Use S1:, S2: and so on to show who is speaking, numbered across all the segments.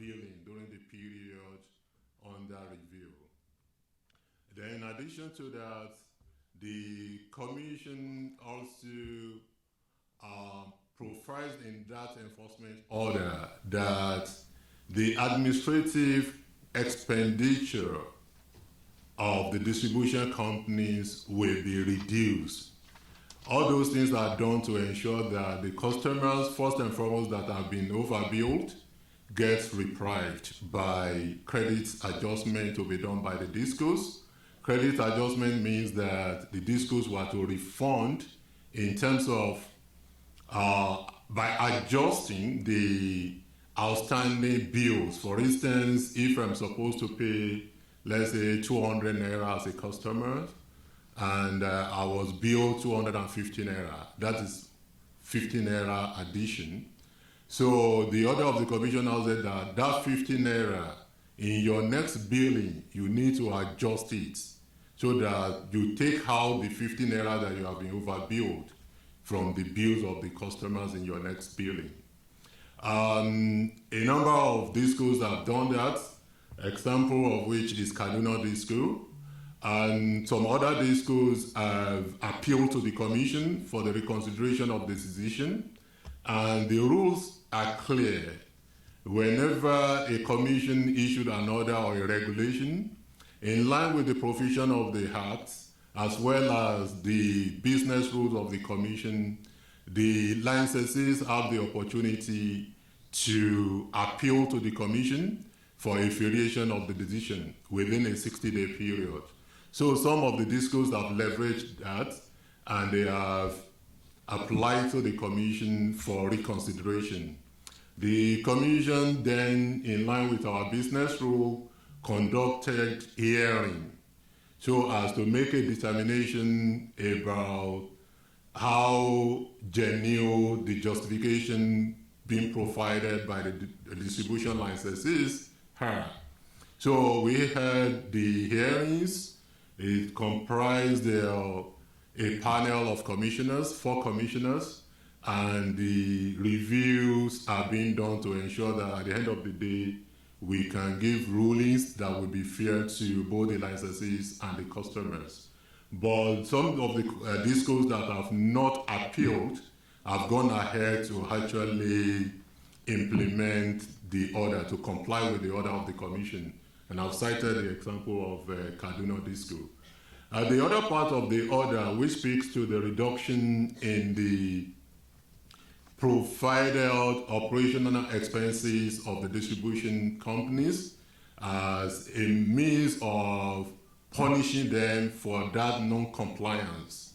S1: billing during the period under review. Then in addition to that, the Commission also provides in that enforcement order that the administrative expenditure of the distribution companies will be reduced. All those things are done to ensure that the customers, first and foremost, that have been overbilled, gets repriced by credit adjustment to be done by the discos. Credit adjustment means that the discos were to refund in terms of by adjusting the outstanding bills. For instance, if I'm supposed to pay, let's say, 200 Naira as a customer, and I was billed 250 Naira, that is 50 Naira addition. So the order of the Commission now said that that 50 Naira, in your next billing, you need to adjust it so that you take out the 50 Naira that you have been overbilled from the bills of the customers in your next billing. A number of discos have done that, example of which is Kaduna Disco, and some other discos have appealed to the Commission for the reconsideration of the decision, and the rules are clear. Whenever a Commission issued an order or a regulation, in line with the provision of the Act, as well as the business rules of the Commission, the licensees have the opportunity to appeal to the Commission for a variation of the decision within a 60-day period. So some of the discos have leveraged that, and they have applied to the Commission for reconsideration. The Commission then, in line with our business rule, conducted hearing so as to make a determination about how genuine the justification being provided by the distribution licenses are. So we had the hearings. It comprised a panel of commissioners, 4 commissioners, and the reviews are being done to ensure that at the end of the day, we can give rulings that will be fair to both the licensees and the customers. But some of the discos that have not appealed have gone ahead to actually implement the order, to comply with the order of the Commission. And I've cited the example of Kaduna Disco. The other part of the order, which speaks to the reduction in the provided operational expenses of the distribution companies as a means of punishing them for that non-compliance,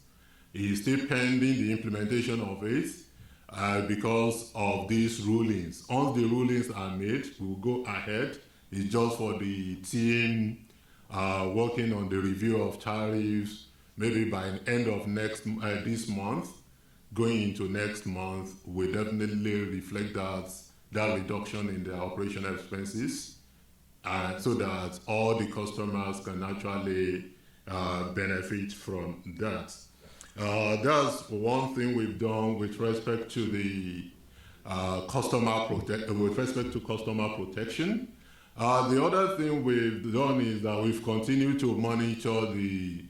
S1: is still pending the implementation of it because of these rulings. Once the rulings are made, we'll go ahead. It's just for the team working on the review of tariffs, maybe by the end of this month, going into next month, will definitely reflect that reduction in their operational expenses, so that all the customers can actually benefit from that. That's one thing we've done with respect to the customer protection. The other thing we've done is that we've continued to monitor the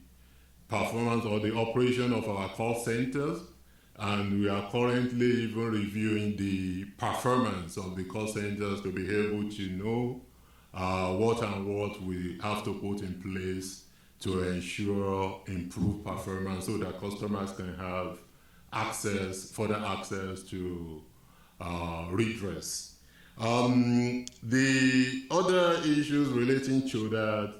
S1: performance or the operation of our call centers, and we are currently even reviewing the performance of the call centers to be able to know what we have to put in place to ensure improved performance so that customers can have further access to redress. The other issues relating to the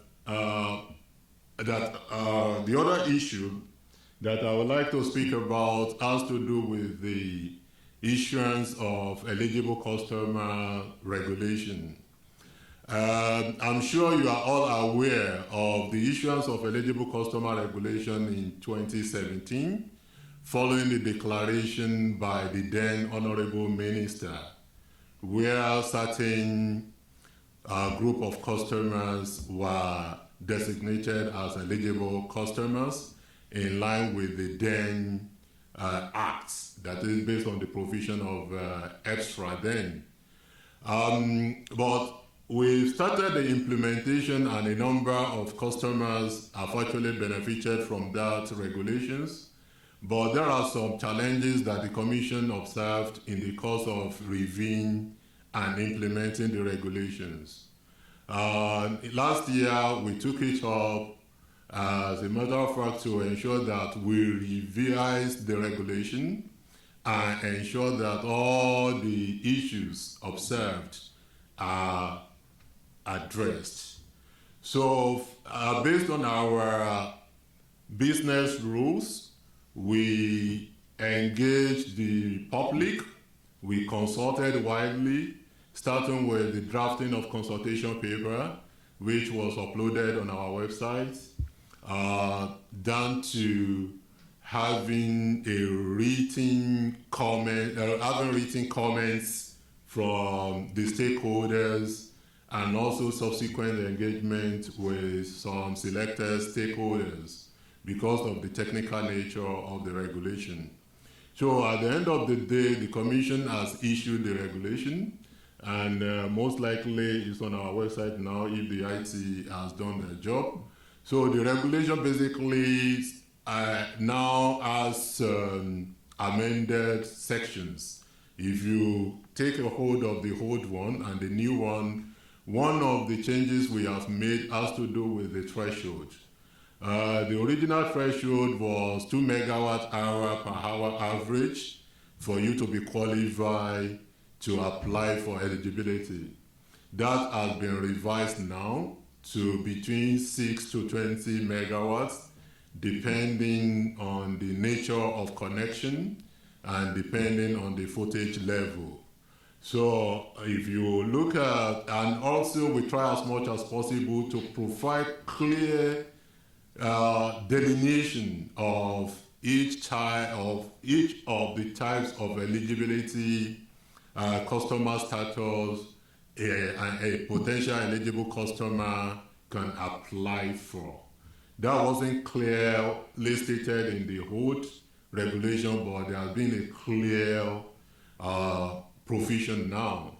S1: other issue that I would like to speak about has to do with the issuance of eligible customer regulation. I'm sure you are all aware of the issuance of eligible customer regulation in 2017, following the declaration by the then Honorable Minister, where certain group of customers were designated as eligible customers in line with the then acts, that is based on the provision of extra then. But we've started the implementation, and a number of customers have actually benefited from that regulations. But there are some challenges that the Commission observed in the course of reviewing and implementing the regulations. Last year, we took it up as a matter of fact to ensure that we revise the regulation and ensure that all the issues observed are addressed. So based on our business rules, we engaged the public, we consulted widely, starting with the drafting of consultation paper, which was uploaded on our website, down to having a written comment, having written comments from the stakeholders, and also subsequent engagement with some selected stakeholders because of the technical nature of the regulation. So at the end of the day, the Commission has issued the regulation, and most likely it's on our website now if the IT has done their job. So the regulation basically now has amended sections. If you take a hold of the old one and the new one of the changes we have made has to do with the threshold. The original threshold was 2 megawatt hour per hour average for you to be qualified to apply for eligibility. That has been revised now to between 6 to 20 megawatts, depending on the nature of connection and depending on the footage level. So if you look at, and also we try as much as possible to provide clear delineation of each of the types of eligibility, customer status, a potential eligible customer can apply for. That wasn't clearly stated in the old regulation, but there has been a clear provision now.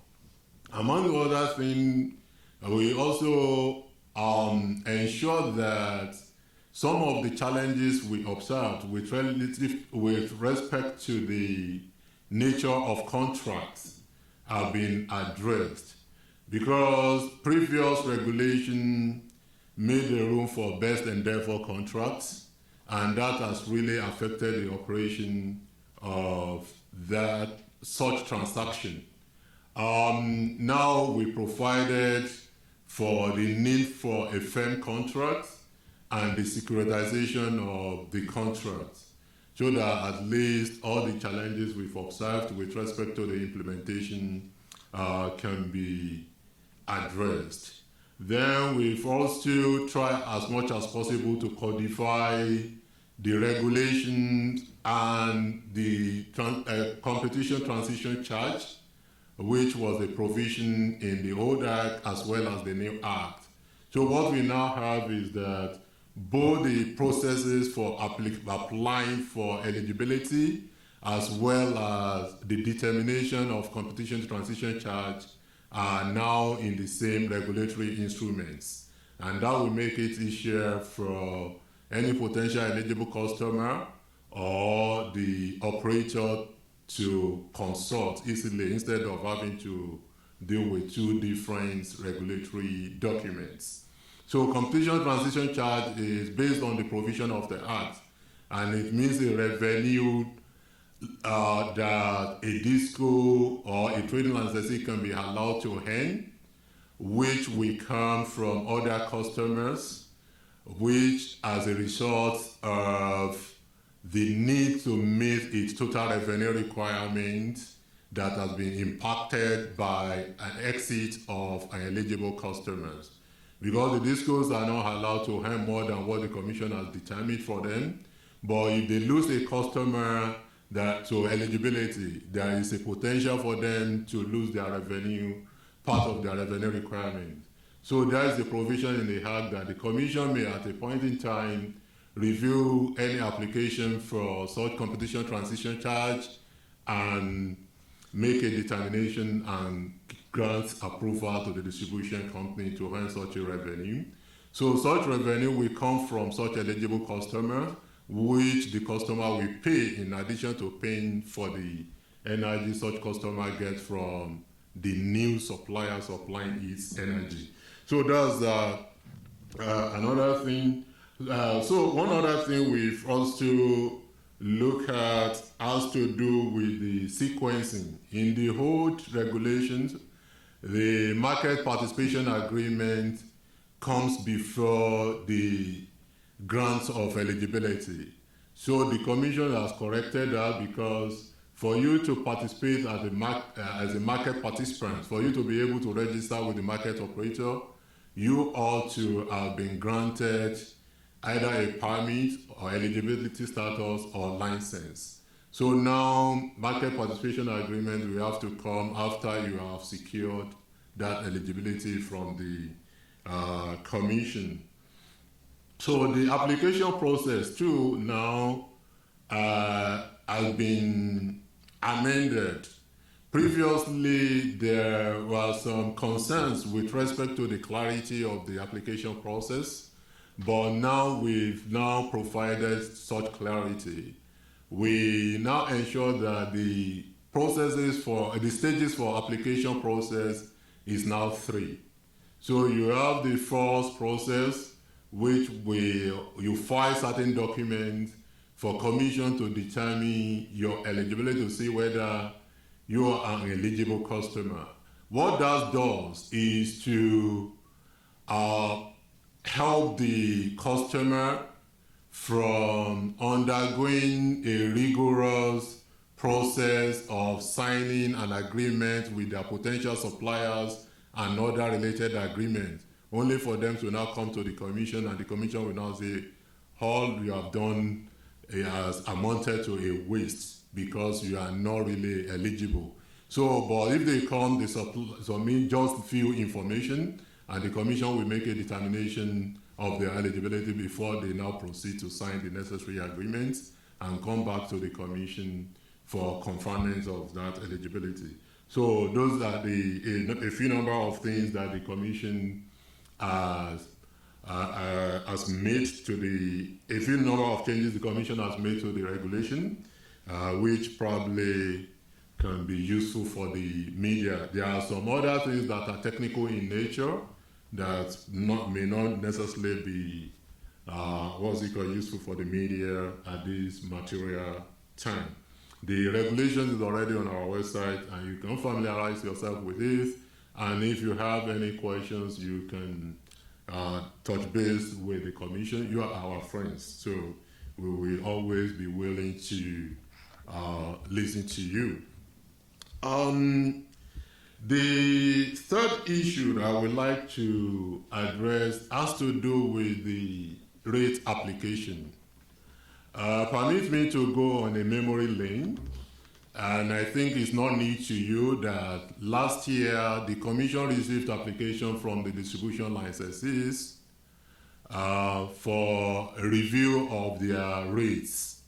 S1: Among other things, we also ensure that some of the challenges we observed with respect to the nature of contracts have been addressed, because previous regulation made the room for best endeavor contracts, and that has really affected the operation of such transaction. Now we provided for the need for a firm contract and the securitization of the contract, so that at least all the challenges we've observed with respect to the implementation can be addressed. Then we've also tried as much as possible to codify the regulations and the competition transition charge, which was a provision in the old Act as well as the new Act. So what we now have is that both the processes for applying for eligibility as well as the determination of competition transition charge are now in the same regulatory instruments. And that will make it easier for any potential eligible customer or the operator to consult easily instead of having to deal with two different regulatory documents. So competition transition charge is based on the provision of the Act, and it means a revenue that a disco or a trading licensee can be allowed to earn, which will come from other customers, which as a result of the need to meet its total revenue requirement that has been impacted by an exit of eligible customers. Because the discos are not allowed to earn more than what the Commission has determined for them, but if they lose a customer to eligibility, there is a potential for them to lose their revenue, part of their revenue requirement. So there is a provision in the Act that the Commission may at a point in time review any application for such competition transition charge and make a determination and grants approval to the distribution company to earn such a revenue. So such revenue will come from such eligible customers, which the customer will pay in addition to paying for the energy such customer gets from the new supplier supplying its energy. So that's another thing. So one other thing we've also look at has to do with the sequencing. In the old regulations, the market participation agreement comes before the grants of eligibility. So the Commission has corrected that, because for you to participate as a market participant, for you to be able to register with the market operator, you ought to have been granted either a permit or eligibility status or license. So now market participation agreement will have to come after you have secured that eligibility from the Commission. So the application process too now has been amended. Previously, there were some concerns with respect to the clarity of the application process, but now we've now provided such clarity. We now ensure that the stages for application process is now 3. So you have the first process, which you file certain documents for Commission to determine your eligibility, to see whether you are an eligible customer. What that does is to help the customer from undergoing a rigorous process of signing an agreement with their potential suppliers and other related agreements, only for them to now come to the Commission, and the Commission will now say, all you have done has amounted to a waste because you are not really eligible. So, but if they come, they submit just few information, and the Commission will make a determination of their eligibility before they now proceed to sign the necessary agreements and come back to the Commission for conferment of that eligibility. So those are a few number of things that the Commission has made to a few number of changes the Commission has made to the regulation, which probably can be useful for the media. There are some other things that are technical in nature that may not necessarily be useful for the media at this material time. The regulation is already on our website, and you can familiarize yourself with it. And if you have any questions, you can touch base with the Commission. You are our friends, so we will always be willing to listen to you. The third issue that I would like to address has to do with the rate application. Permit me to go on a memory lane, and I think it's not new to you that last year the Commission received application from the distribution licensees for a review of their rates.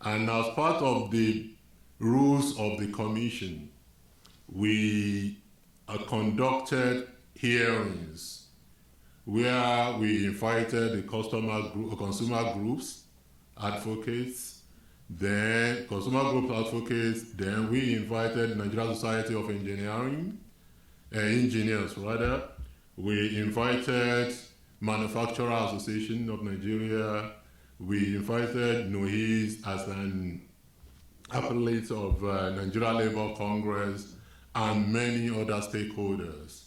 S1: And as part of the rules of the Commission, we conducted hearings where we invited the consumer groups, advocates, then consumer group advocates, then we invited Nigerian Society of Engineers. We invited Manufacturer Association of Nigeria. We invited NOIS as an appellate of Nigeria Labour Congress and many other stakeholders.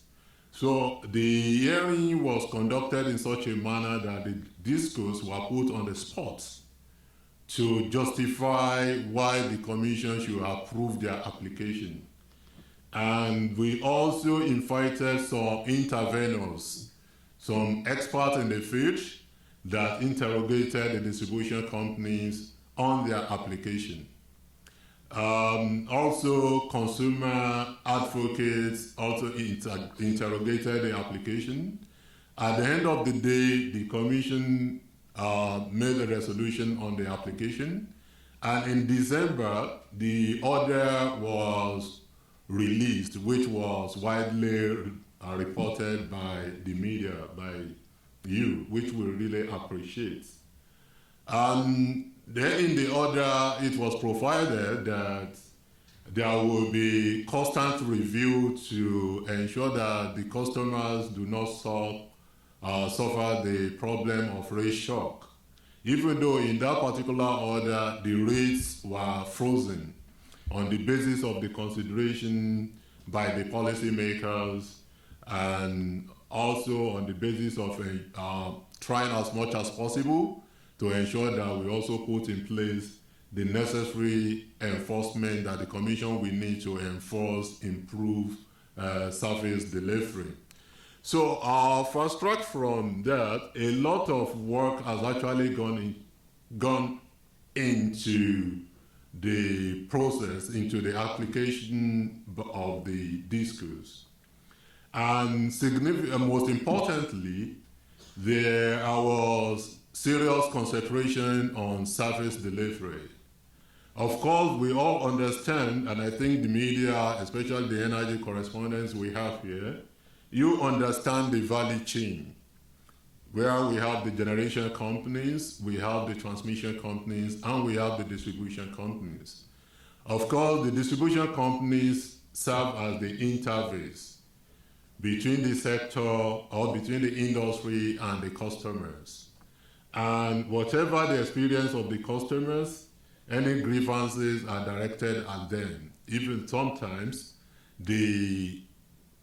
S1: So the hearing was conducted in such a manner that the discourse were put on the spot to justify why the Commission should approve their application. And we also invited some interveners, some experts in the field that interrogated the distribution companies on their application. Also, consumer advocates also interrogated the application. At the end of the day, the Commission made a resolution on the application, and in December, the order was released, which was widely reported by the media, by you, which we really appreciate. And then in the order, it was provided that there will be constant review to ensure that the customers do not suffer the problem of rate shock. Even though in that particular order, the rates were frozen on the basis of the consideration by the policymakers and also on the basis of trying as much as possible to ensure that we also put in place the necessary enforcement that the Commission will need to enforce, improve service delivery. So fast track from that, a lot of work has actually gone into the process, into the application of the discourse. And most importantly, there was serious concentration on service delivery. Of course, we all understand, and I think the media, especially the energy correspondents we have here, you understand the value chain, where we have the generation companies, we have the transmission companies, and we have the distribution companies. Of course, the distribution companies serve as the interface between the sector or between the industry and the customers. And whatever the experience of the customers, any grievances are directed at them. Even sometimes the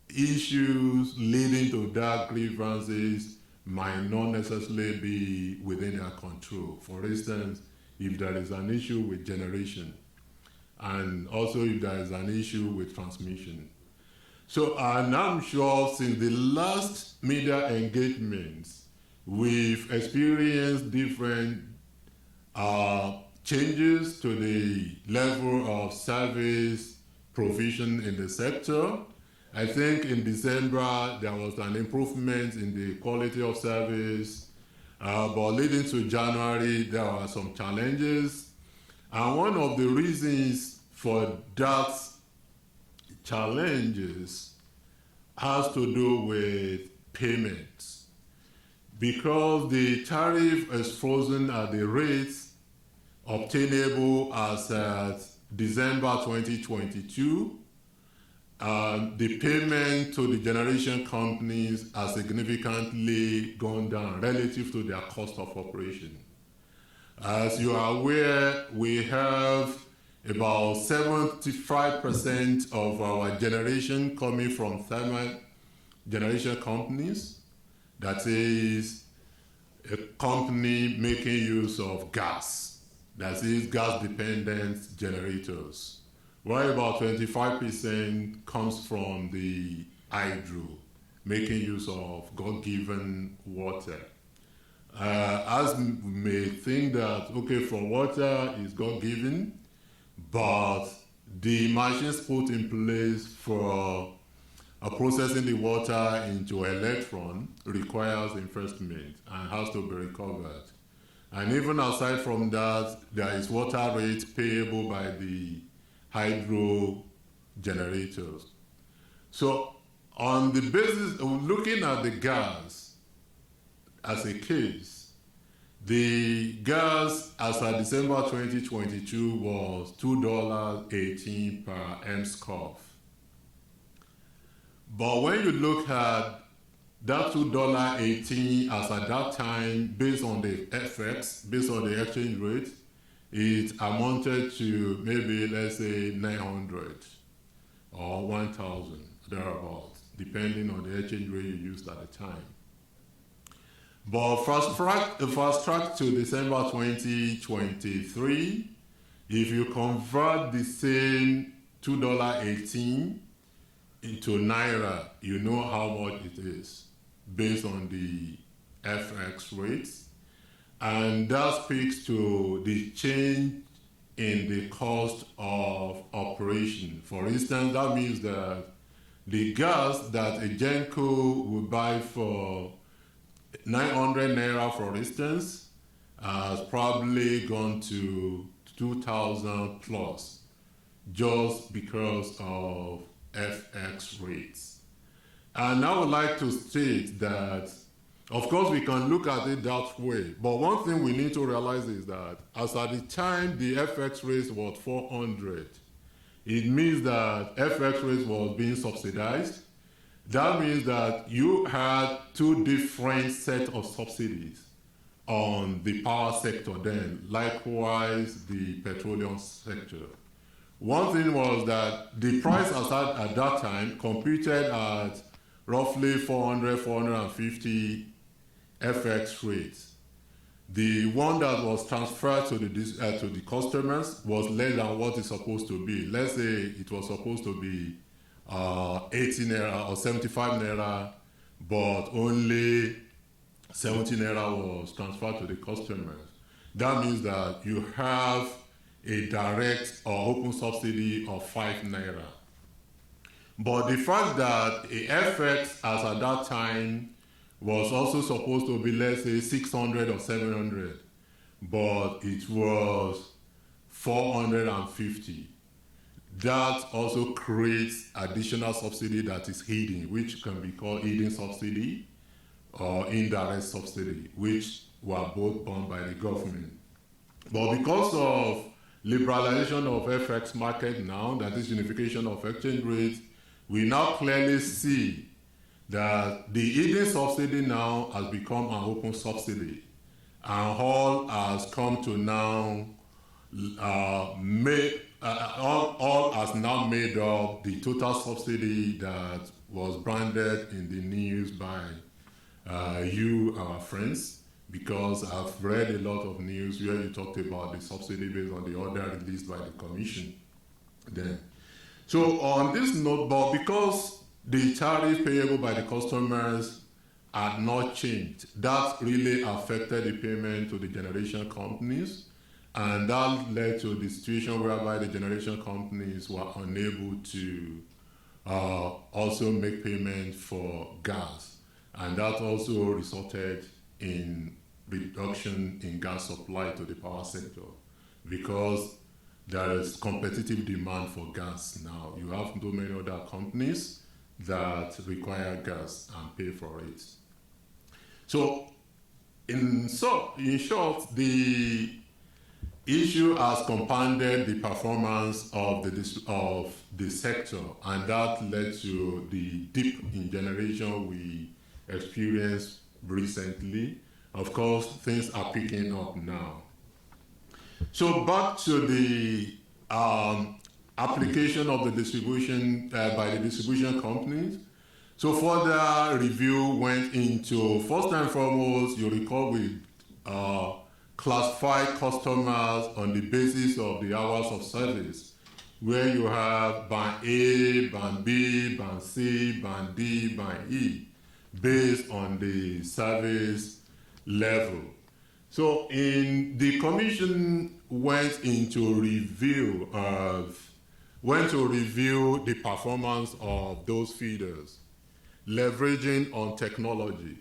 S1: issues leading to that grievances might not necessarily be within their control. For instance, if there is an issue with generation, and also if there is an issue with transmission. So, and I'm sure since the last media engagements, we've experienced different changes to the level of service provision in the sector. I think in December there was an improvement in the quality of service, but leading to January there were some challenges. And one of the reasons for that challenges has to do with payments. Because the tariff is frozen at the rates obtainable as at December 2022, the payment to the generation companies has significantly gone down relative to their cost of operation. As you are aware, we have about 75% of our generation coming from thermal generation companies. That is a company making use of gas, that is gas-dependent generators, while about 25% comes from the hydro, making use of God-given water. As we may think that, okay, for water is God-given, but the machines put in place for processing the water into electron requires investment and has to be recovered. And even aside from that, there is water rates payable by the hydro generators. So on the basis of looking at the gas as a case, the gas as of December 2022 was $2.18 per MSCOF. But when you look at that $2.18 as at that time, based on the FX, based on the exchange rate, it amounted to maybe, let's say, 900 or 1,000, thereabouts, depending on the exchange rate you used at the time. But fast track to December 2023, if you convert the same $2.18 into Naira, you know how much it is based on the FX rates. And that speaks to the change in the cost of operation. For instance, that means that the gas that a Genco will buy for 900 Naira, for instance, has probably gone to 2,000 plus, just because of FX rates. And I would like to state that, of course, we can look at it that way, but one thing we need to realize is that as at the time the FX rate was 400, it means that FX rate was being subsidized. That means that you had two different sets of subsidies on the power sector then, likewise the petroleum sector. One thing was that the price at that time computed at roughly 400, 450 FX rates. The one that was transferred to the customers was less than what it's supposed to be. Let's say it was supposed to be 80 Naira or 75 Naira, but only 70 Naira was transferred to the customers. That means that you have a direct or open subsidy of 5 Naira. But the fact that a FX as at that time was also supposed to be, let's say, 600 or 700, but it was 450. That also creates additional subsidy that is hidden, which can be called hidden subsidy or indirect subsidy, which were both borne by the government. But because of liberalization of FX market now, that is unification of exchange rates, we now clearly see that the hidden subsidy now has become an open subsidy, and all has come to now all has now made up the total subsidy that was branded in the news by you, our friends, because I've read a lot of news where you talked about the subsidy based on the order released by the commission then. So on this note, but because the tariff payable by the customers had not changed, that really affected the payment to the generation companies, and that led to the situation whereby the generation companies were unable to also make payment for gas, and that also resulted in reduction in gas supply to the power sector, because there is competitive demand for gas now. You have so many other companies that require gas and pay for it. So in short, the issue has compounded the performance of the sector, and that led to the dip in generation we experienced recently. Of course, things are picking up now. So back to the application of the distribution by the distribution companies. So further review went into, first and foremost, you recall we classify customers on the basis of the hours of service, where you have band A, band B, band C, band D, band E, based on the service level. So the commission went to review the performance of those feeders, leveraging on technology.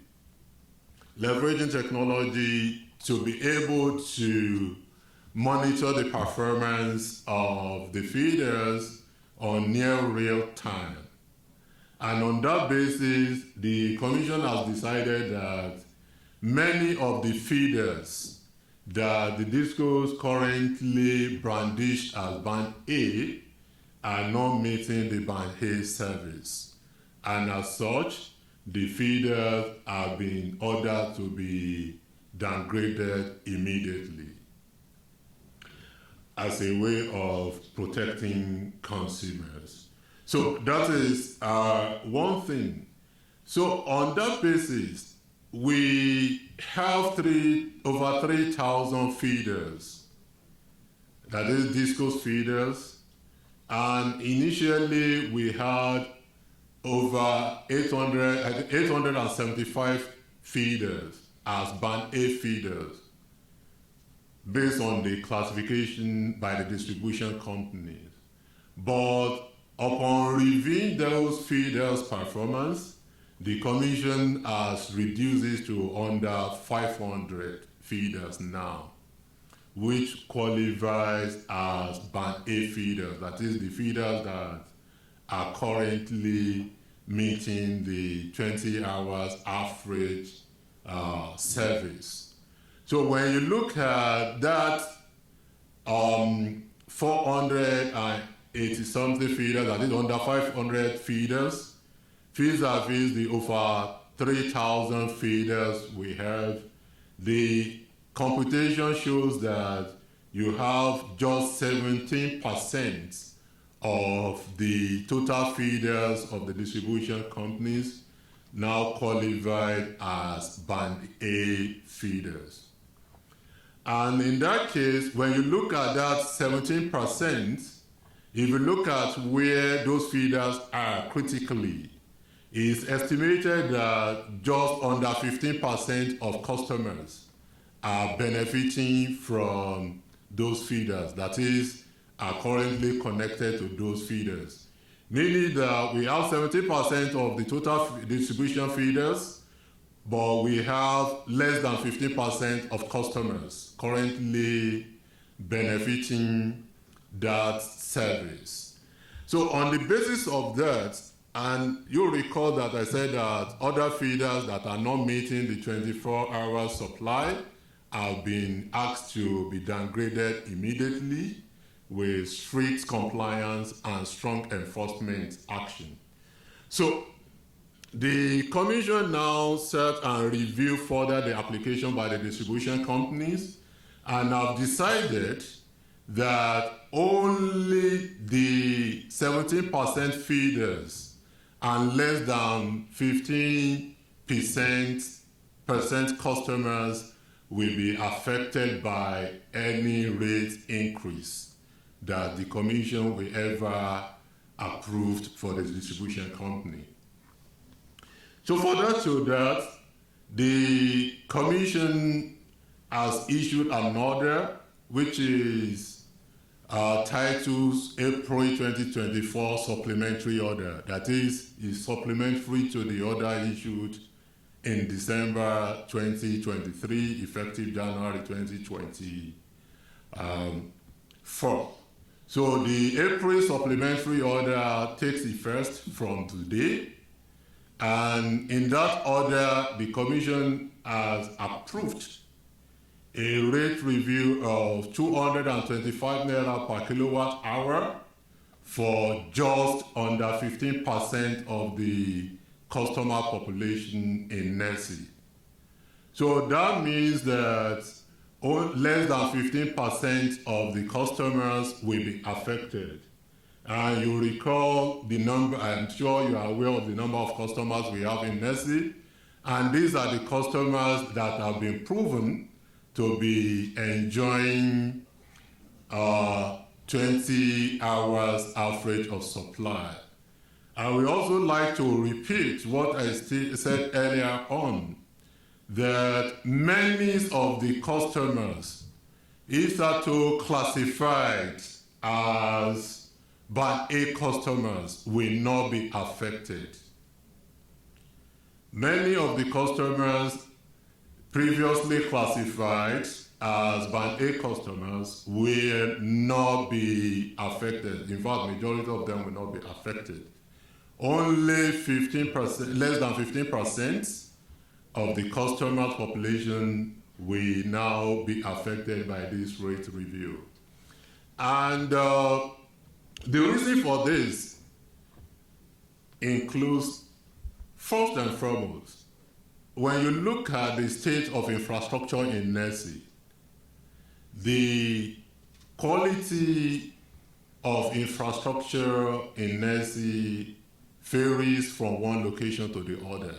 S1: Leveraging technology to be able to monitor the performance of the feeders on near real time. And on that basis, the commission has decided that many of the feeders that the discos currently brandish as band A are not meeting the band A service. And as such, the feeders are being ordered to be downgraded immediately as a way of protecting consumers. So that is one thing. So on that basis, we have over 3,000 feeders, that is discos feeders, and initially we had over 875 feeders as band A feeders, based on the classification by the distribution companies. But upon reviewing those feeders' performance, the commission has reduced it to under 500 feeders now, which qualifies as band A feeders, that is the feeders that are currently meeting the 20 hours average service. So when you look at that 480 something feeders, that is under 500 feeders, vis-a-vis the over 3,000 feeders we have, the computation shows that you have just 17% of the total feeders of the distribution companies now qualified as Band A feeders. And in that case, when you look at that 17%, if you look at where those feeders are critically, it's estimated that just under 15% of customers are benefiting from those feeders, that is, are currently connected to those feeders. Meaning that we have 70% of the total distribution feeders, but we have less than 15% of customers currently benefiting that service. So on the basis of that, and you'll recall that I said that other feeders that are not meeting the 24-hour supply have been asked to be downgraded immediately with strict compliance and strong enforcement action. So the Commission now set and review further the application by the distribution companies and have decided that only the 17% feeders and less than 15% customers will be affected by any rate increase that the Commission will ever approve for the distribution company. So further to that, the Commission has issued an order which is titled April 2024 Supplementary Order. That is supplementary to the order issued in December 2023, effective January 2024. So the April supplementary order takes effect from today, and in that order, the Commission has approved a rate review of 225 Naira per kilowatt hour for just under 15% of the customer population in NERC. So that means that less than 15% of the customers will be affected. And you recall the number, I'm sure you are aware of the number of customers we have in NERC, and these are the customers that have been proven to be enjoying 20 hours average of supply. I would also like to repeat what I said earlier on, that many of the customers, hitherto classified as Band A customers, will not be affected. Many of the customers previously classified as Band A customers will not be affected. In fact, majority of them will not be affected. Only 15%, less than 15% of the customer population will now be affected by this rate review. And the reason for this includes, first and foremost, when you look at the state of infrastructure in NERC, the quality of infrastructure in NERC varies from one location to the other.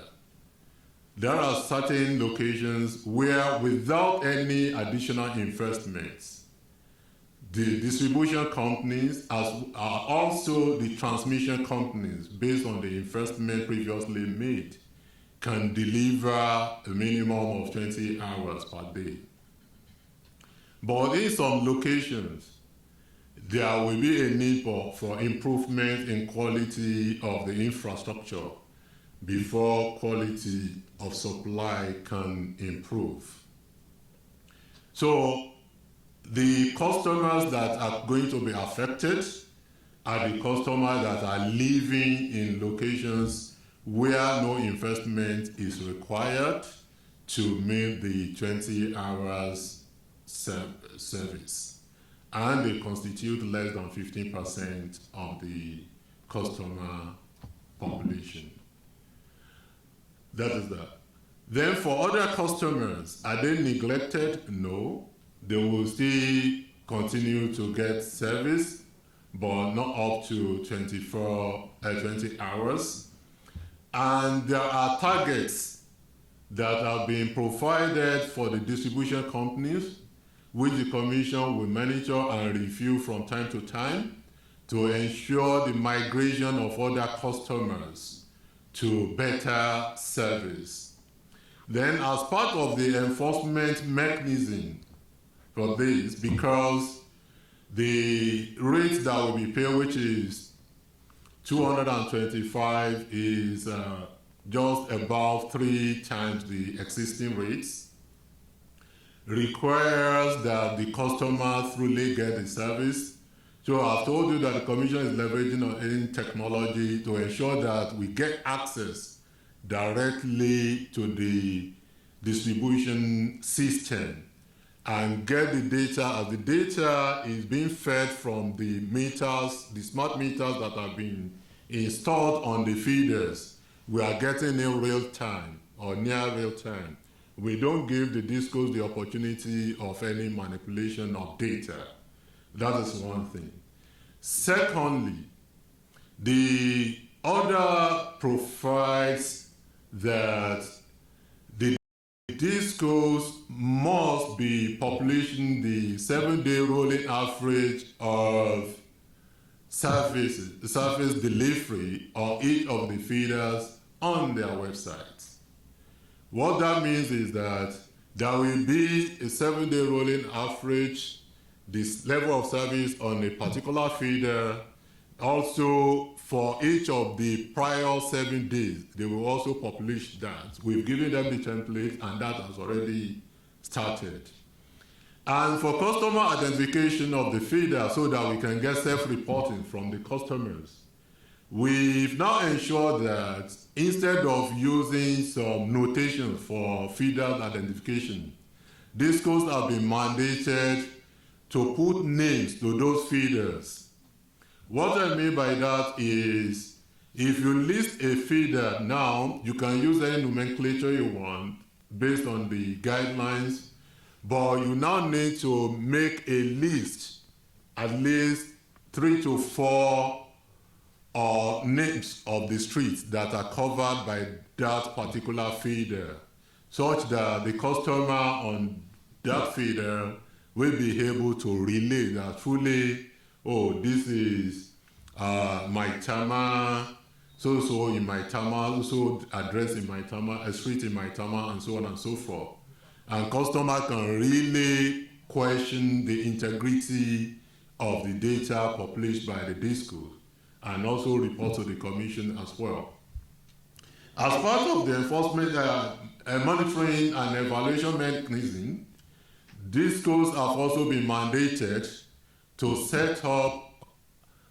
S1: There are certain locations where, without any additional investments, the distribution companies are also the transmission companies, based on the investment previously made, can deliver a minimum of 20 hours per day. But in some locations, there will be a need for improvement in quality of the infrastructure before quality of supply can improve. So the customers that are going to be affected are the customers that are living in locations where no investment is required to meet the 20 hours service. And they constitute less than 15% of the customer population. That is that. Then for other customers, are they neglected? No. They will still continue to get service, but not up to 20 hours. And there are targets that are being provided for the distribution companies, which the Commission will monitor and review from time to time to ensure the migration of other customers to better service. Then as part of the enforcement mechanism for this, because the rate that will be paid, which is 225, is just about 3 times the existing rates, requires that the customer truly get the service. So I've told you that the Commission is leveraging on technology to ensure that we get access directly to the distribution system and get the data, as the data is being fed from the meters, the smart meters that have been installed on the feeders. We are getting in real time or near real time. We don't give the discos the opportunity of any manipulation of data. That is one thing. Secondly, the order provides that the discos must be publishing the 7-day rolling average of service delivery on each of the feeders on their websites. What that means is that there will be a 7-day rolling average, this level of service on a particular feeder. Also, for each of the prior 7 days, they will also publish that. We've given them the template, and that has already started. And for customer identification of the feeder, so that we can get self-reporting from the customers, we've now ensured that instead of using some notation for feeder identification, discos have been mandated to put names to those feeders. What I mean by that is, if you list a feeder now, you can use any nomenclature you want based on the guidelines, but you now need to make a list, at least 3 to 4 names of the streets that are covered by that particular feeder, such that the customer on that feeder will be able to relay that fully, oh, this is Maitama, so in Maitama, so address in Maitama, a street in Maitama, and so on and so forth. And customer can really question the integrity of the data published by the disco and also report to the Commission as well. As part of the enforcement, monitoring and evaluation mechanism, discos have also been mandated to set up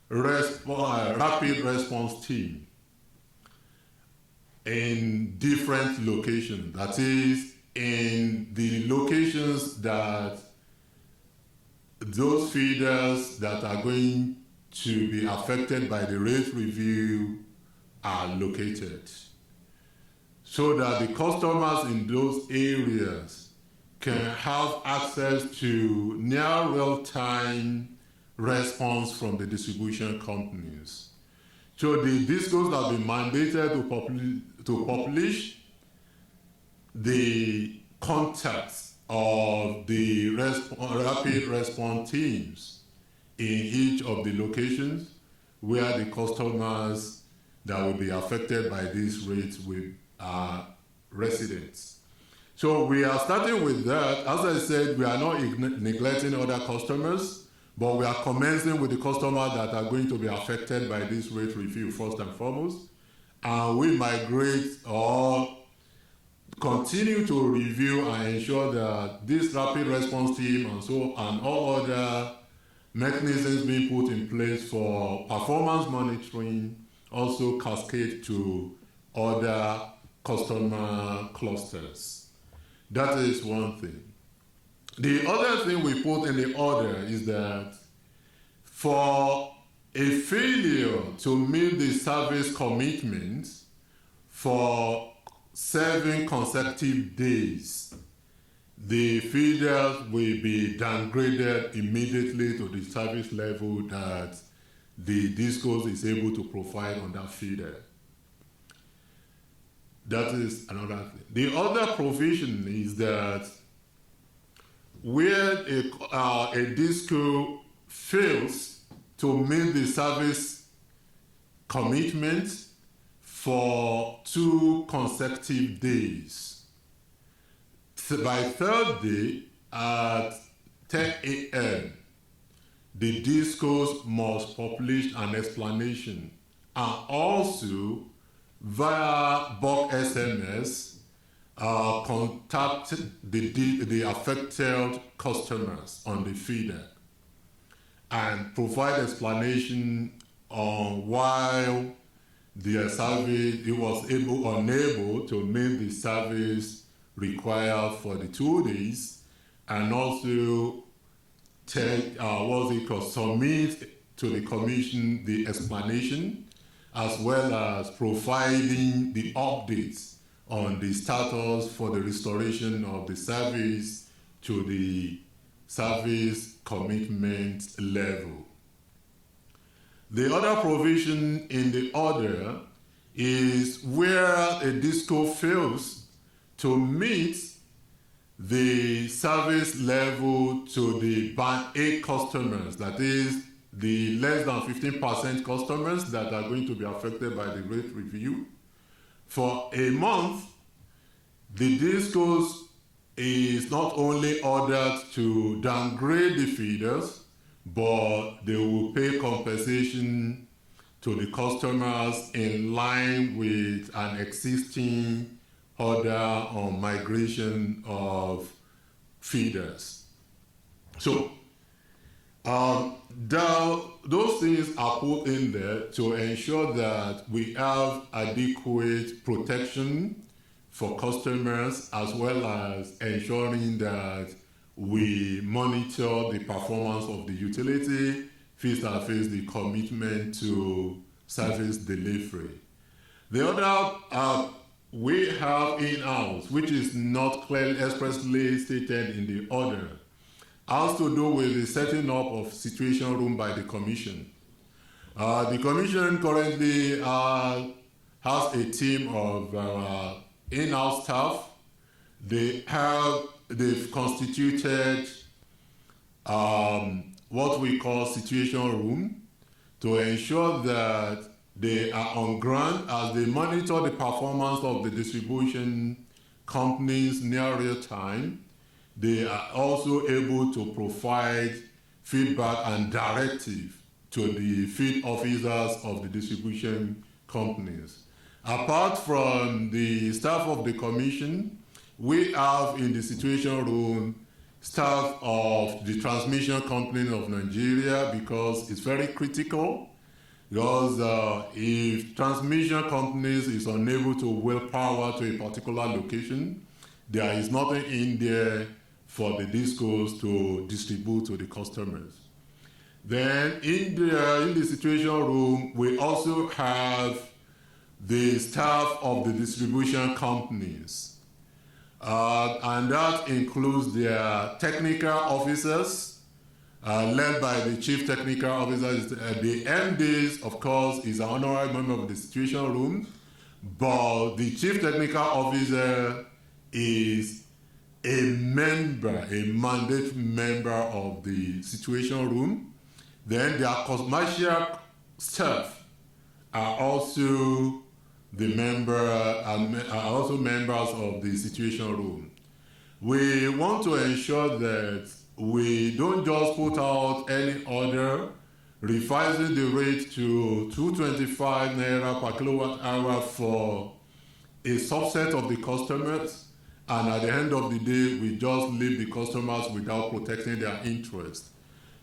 S1: rapid response team in different locations. That is, in the locations that those feeders that are going to be affected by the rate review are located, so that the customers in those areas can have access to near real-time response from the distribution companies. So the discos have been mandated to publish the contacts of the rapid response teams in each of the locations where the customers that will be affected by these rates are residents. So we are starting with that. As I said, we are not neglecting other customers, but we are commencing with the customers that are going to be affected by this rate review first and foremost. And we migrate or continue to review and ensure that this rapid response team and all other mechanisms being put in place for performance monitoring also cascade to other customer clusters. That is one thing. The other thing we put in the order is that for a failure to meet the service commitment for 7 consecutive days, the feeders will be downgraded immediately to the service level that the DISCOs is able to provide on that feeder. That is another thing. The other provision is that where a DISCO fails to meet the service commitment for 2 consecutive days, by third day at 10 a.m., the DISCOs must publish an explanation, and also via bulk SMS contact the affected customers on the feeder and provide explanation on why the service was unable to meet the service required for the 2 days, and also submit to the commission the explanation, as well as providing the updates on the status for the restoration of the service to the service commitment level. The other provision in the order is where a DISCO fails to meet the service level to the band A customers, that is the less than 15% customers that are going to be affected by the rate review. For a month, the DISCOs is not only ordered to downgrade the feeders, but they will pay compensation to the customers in line with an existing order on migration of feeders. So those things are put in there to ensure that we have adequate protection for customers, as well as ensuring that we monitor the performance of the utility, face-to-face the commitment to service delivery. The other we have in-house, which is not clearly expressly stated in the order, has to do with the setting up of situation room by the Commission. The Commission currently has a team of in-house staff. They've constituted what we call situation room to ensure that they are on ground as they monitor the performance of the distribution companies near real time. They are also able to provide feedback and directive to the field officers of the distribution companies. Apart from the staff of the Commission, we have in the situation room staff of the transmission company of Nigeria, because it's very critical. Because if transmission companies is unable to wheel power to a particular location, there is nothing in there for the DISCOs to distribute to the customers. Then in the situation room, we also have the staff of the distribution companies. And that includes their technical officers, led by the chief technical officer. The MDs, of course, is an honorary member of the situation room, but the chief technical officer is a mandate member of the situation room. Then their commercial staff are also also members of the situation room. We want to ensure that we don't just put out any order revising the rate to 225 Naira per kilowatt hour for a subset of the customers, and at the end of the day, we just leave the customers without protecting their interest.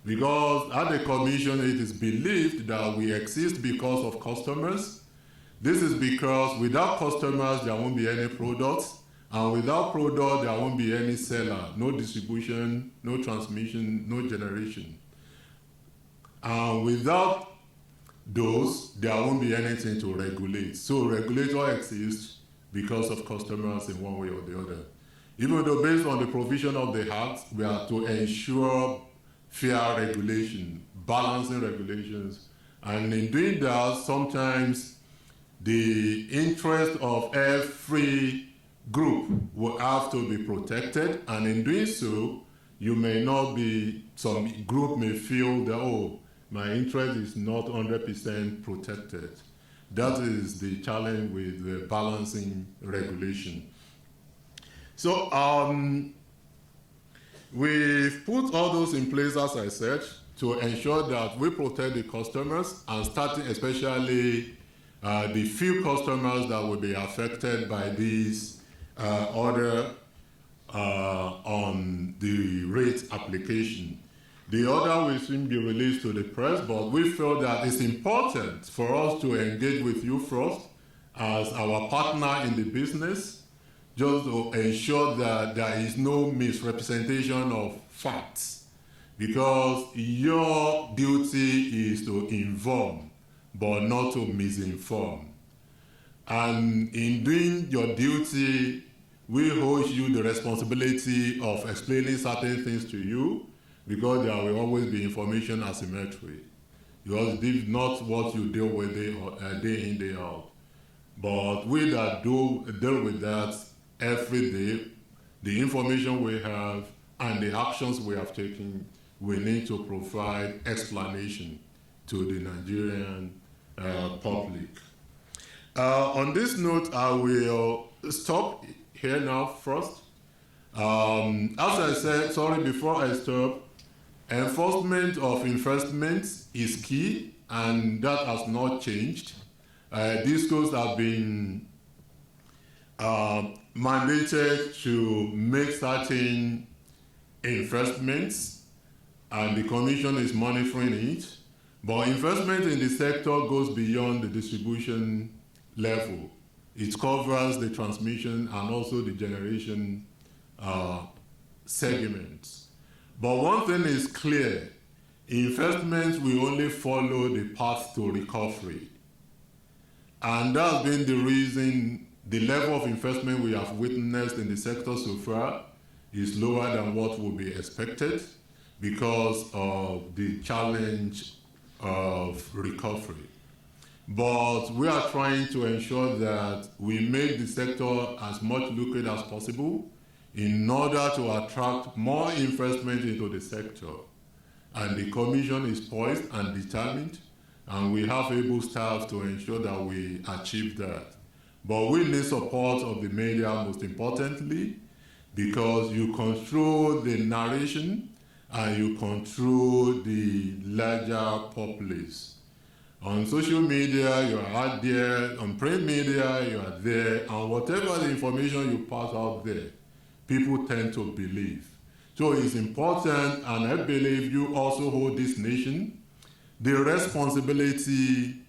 S1: Because at the Commission, it is believed that we exist because of customers. This is because without customers, there won't be any products. And without product, there won't be any seller, no distribution, no transmission, no generation. And without those, there won't be anything to regulate. So regulator exists because of customers in one way or the other. Even though based on the provision of the Act, we are to ensure fair regulation, balancing regulations. And in doing that, sometimes the interest of every group will have to be protected, and in doing so, you may not be, some group may feel that, oh, my interest is not 100% protected. That is the challenge with the balancing regulation. So we've put all those in place, as I said, to ensure that we protect the customers, and starting especially the few customers that will be affected by these order on the rate application. The order will soon be released to the press, but we feel that it's important for us to engage with you first as our partner in the business, just to ensure that there is no misrepresentation of facts, because your duty is to inform, but not to misinform. And in doing your duty, we hold you the responsibility of explaining certain things to you, because there will always be information asymmetry. Because this is not what you deal with day in, day out. But we that deal with that every day, the information we have and the actions we have taken, we need to provide explanation to the Nigerian public. On this note, I will stop here now first. As I said, sorry, before I stop, enforcement of investments is key, and that has not changed. These codes have been mandated to make certain investments, and the Commission is monitoring it. But investment in the sector goes beyond the distribution level. It covers the transmission and also the generation segments. But one thing is clear: investments will only follow the path to recovery. And that's been the reason the level of investment we have witnessed in the sector so far is lower than what would be expected because of the challenge of recovery. But we are trying to ensure that we make the sector as much lucrative as possible in order to attract more investment into the sector. And the Commission is poised and determined, and we have able staff to ensure that we achieve that. But we need support of the media, most importantly, because you control the narration and you control the larger populace. On social media, you are out there. On print media, you are there. And whatever the information you pass out there, people tend to believe. So it's important, and I believe you also hold this nation the responsibility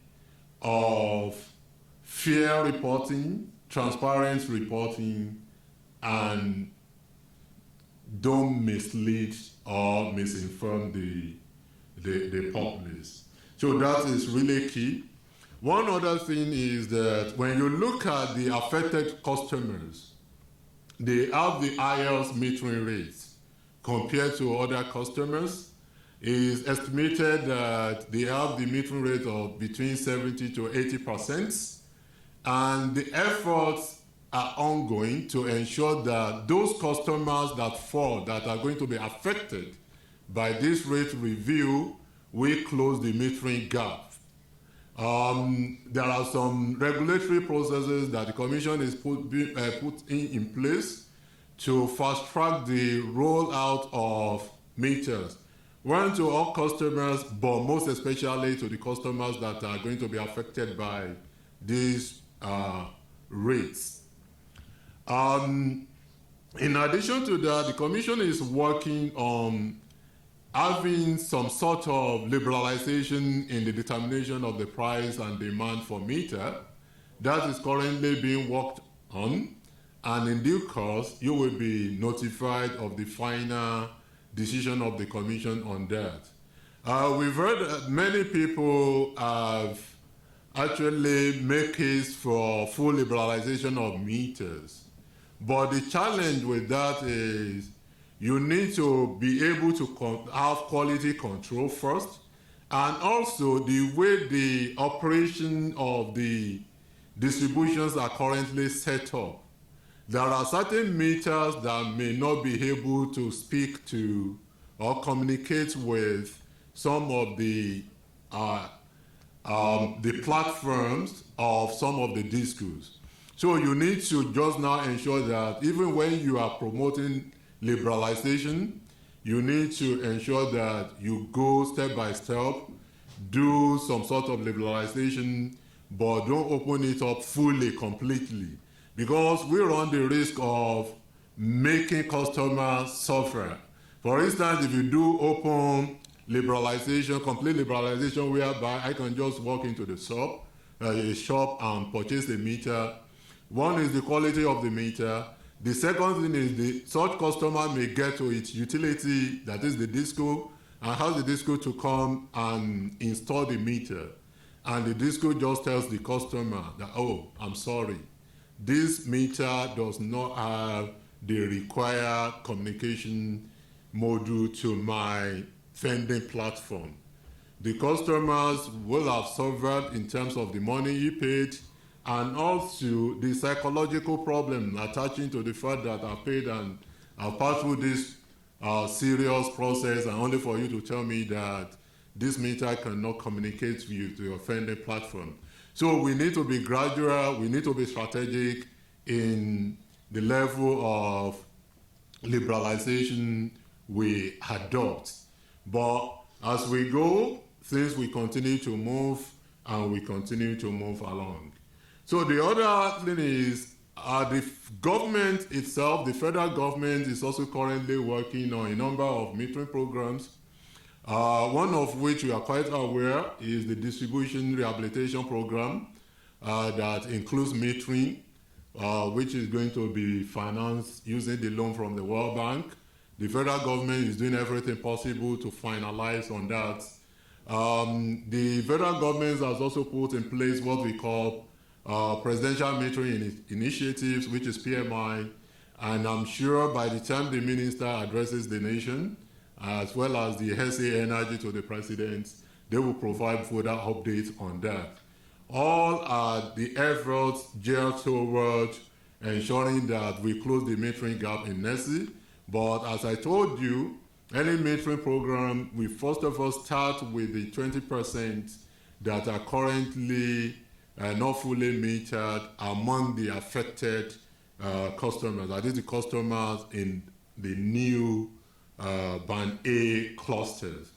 S1: of fair reporting, transparent reporting, and don't mislead or misinform the populace. So that is really key. One other thing is that when you look at the affected customers, they have the highest metering rates compared to other customers. It is estimated that they have the metering rate of between 70 to 80%, and the efforts are ongoing to ensure that those customers that are going to be affected by this rate review, we close the metering gap. There are some regulatory processes that the Commission is putting in place to fast-track the rollout of meters. One, to all customers, but most especially to the customers that are going to be affected by these rates. In addition to that, the Commission is working on having some sort of liberalization in the determination of the price and demand for meter. That is currently being worked on, and in due course, you will be notified of the final decision of the Commission on that. We've heard that many people have actually made case for full liberalization of meters. But the challenge with that is you need to be able to have quality control first, and also the way the operation of the distributions are currently set up. There are certain meters that may not be able to speak to or communicate with some of the platforms of some of the discos. So you need to just now ensure that even when you are promoting liberalization, you need to ensure that you go step by step, do some sort of liberalization, but don't open it up fully, completely. Because we run the risk of making customers suffer. For instance, if you do open liberalization, complete liberalization, whereby I can just walk into the shop and purchase a meter. One is the quality of the meter. The second thing is such customer may get to its utility, that is the disco, and has the disco to come and install the meter. And the disco just tells the customer that, oh, I'm sorry, this meter does not have the required communication module to my vending platform. The customers will have suffered in terms of the money he paid, and also the psychological problem attaching to the fact that I paid and I've passed through this serious process, and only for you to tell me that this meter cannot communicate with you to your vending platform. So we need to be gradual, we need to be strategic in the level of liberalization we adopt. But as we go, things will continue to move, and we continue to move along. So the other thing is the government itself, the federal government, is also currently working on a number of metering programs, one of which we are quite aware is the distribution rehabilitation program that includes metering, which is going to be financed using the loan from the World Bank. The federal government is doing everything possible to finalize on that. The federal government has also put in place what we call Presidential Metering Initiatives, which is PMI, and I'm sure by the time the minister addresses the nation, as well as the SA Energy to the president, they will provide further updates on that. All are the efforts geared towards ensuring that we close the metering gap in NERC. But as I told you, any metering program, we first of all start with the 20% that are currently not fully metered among the affected customers. That is the customers in the new Band A clusters.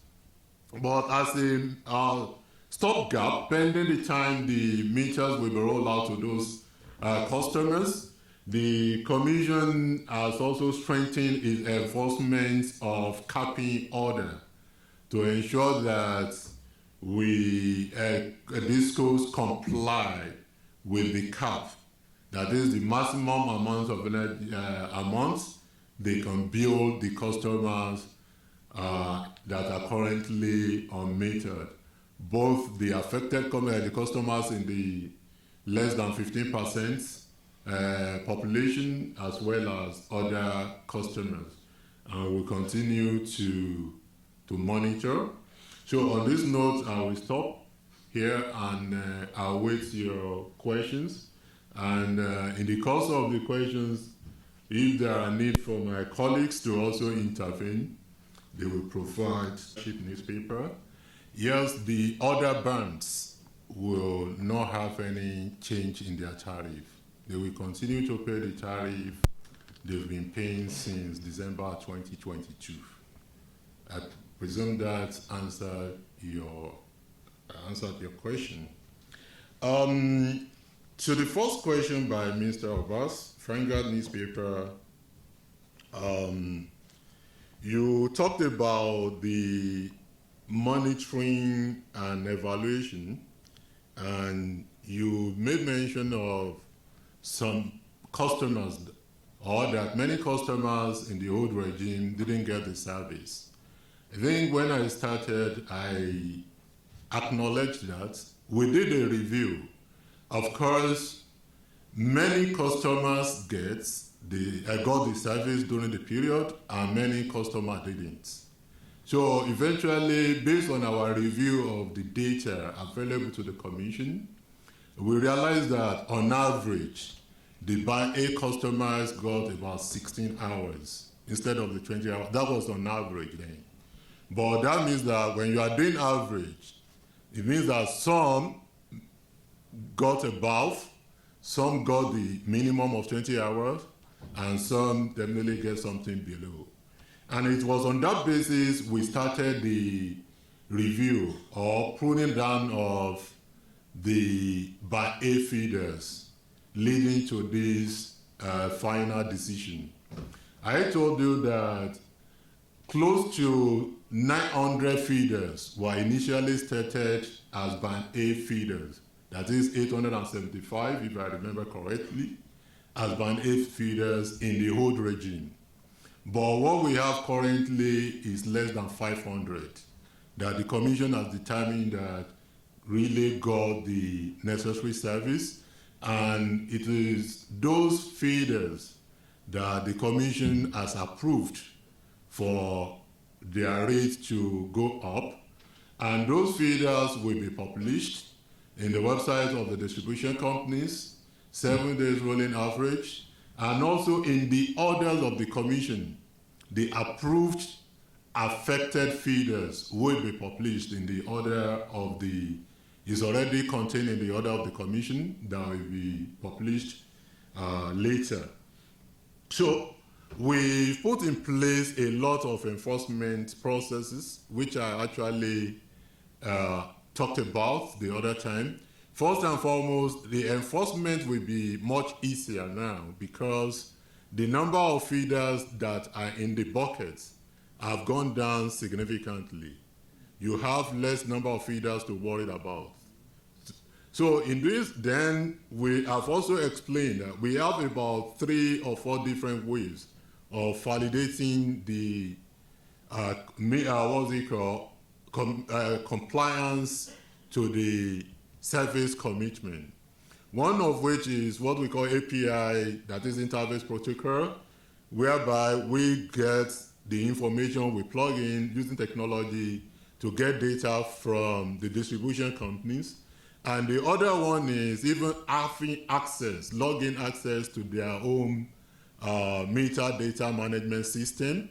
S1: But as a stopgap, pending the time the meters will be rolled out to those customers, the Commission has also strengthened its enforcement of capping order to ensure that discos comply with the cap. That is the maximum amount of amounts they can bill the customers that are currently unmetered. Both the affected the customers in the less than 15% population, as well as other customers. And we'll continue to monitor. So on this note, I will stop here and I'll wait your questions. And in the course of the questions, if there are need for my colleagues to also intervene, they will provide cheap newspaper. Yes, the other bands will not have any change in their tariff. They will continue to pay the tariff they've been paying since December 2022. I presume that answered your question. So the first question by Mr. Abbas, Vanguard newspaper, You talked about the monitoring and evaluation, and you made mention of some customers, or that many customers in the old regime didn't get the service. I think when I started, I acknowledged that. We did a review. Of course, many customers got the service during the period, and many customers didn't. So eventually, based on our review of the data available to the Commission, we realized that on average, the Band A customers got about 16 hours instead of the 20 hours. That was on average then. But that means that when you are doing average, it means that some got above, some got the minimum of 20 hours, and some definitely get something below. And it was on that basis we started the review or pruning down of the Band A feeders, leading to this final decision. I told you that close to 900 feeders were initially stated as Band A feeders. That is 875, if I remember correctly, as Band A feeders in the old regime. But what we have currently is less than 500 that the Commission has determined that really got the necessary service, and it is those feeders that the Commission has approved for their rate to go up, and those feeders will be published in the website of the distribution companies, 7 days rolling average, and also in the orders of the Commission. The approved affected feeders will be published in the order of the, is already contained in the order of the Commission that will be published later. So we put in place a lot of enforcement processes, which I actually talked about the other time. First and foremost, the enforcement will be much easier now because the number of feeders that are in the buckets have gone down significantly. You have less number of feeders to worry about. So in this, then, we have also explained that we have about 3 or 4 different ways of validating the, compliance to the service commitment. One of which is what we call API, that is Interface Protocol, whereby we get the information we plug in using technology to get data from the distribution companies. And the other one is even having access, login access to their own metadata management system,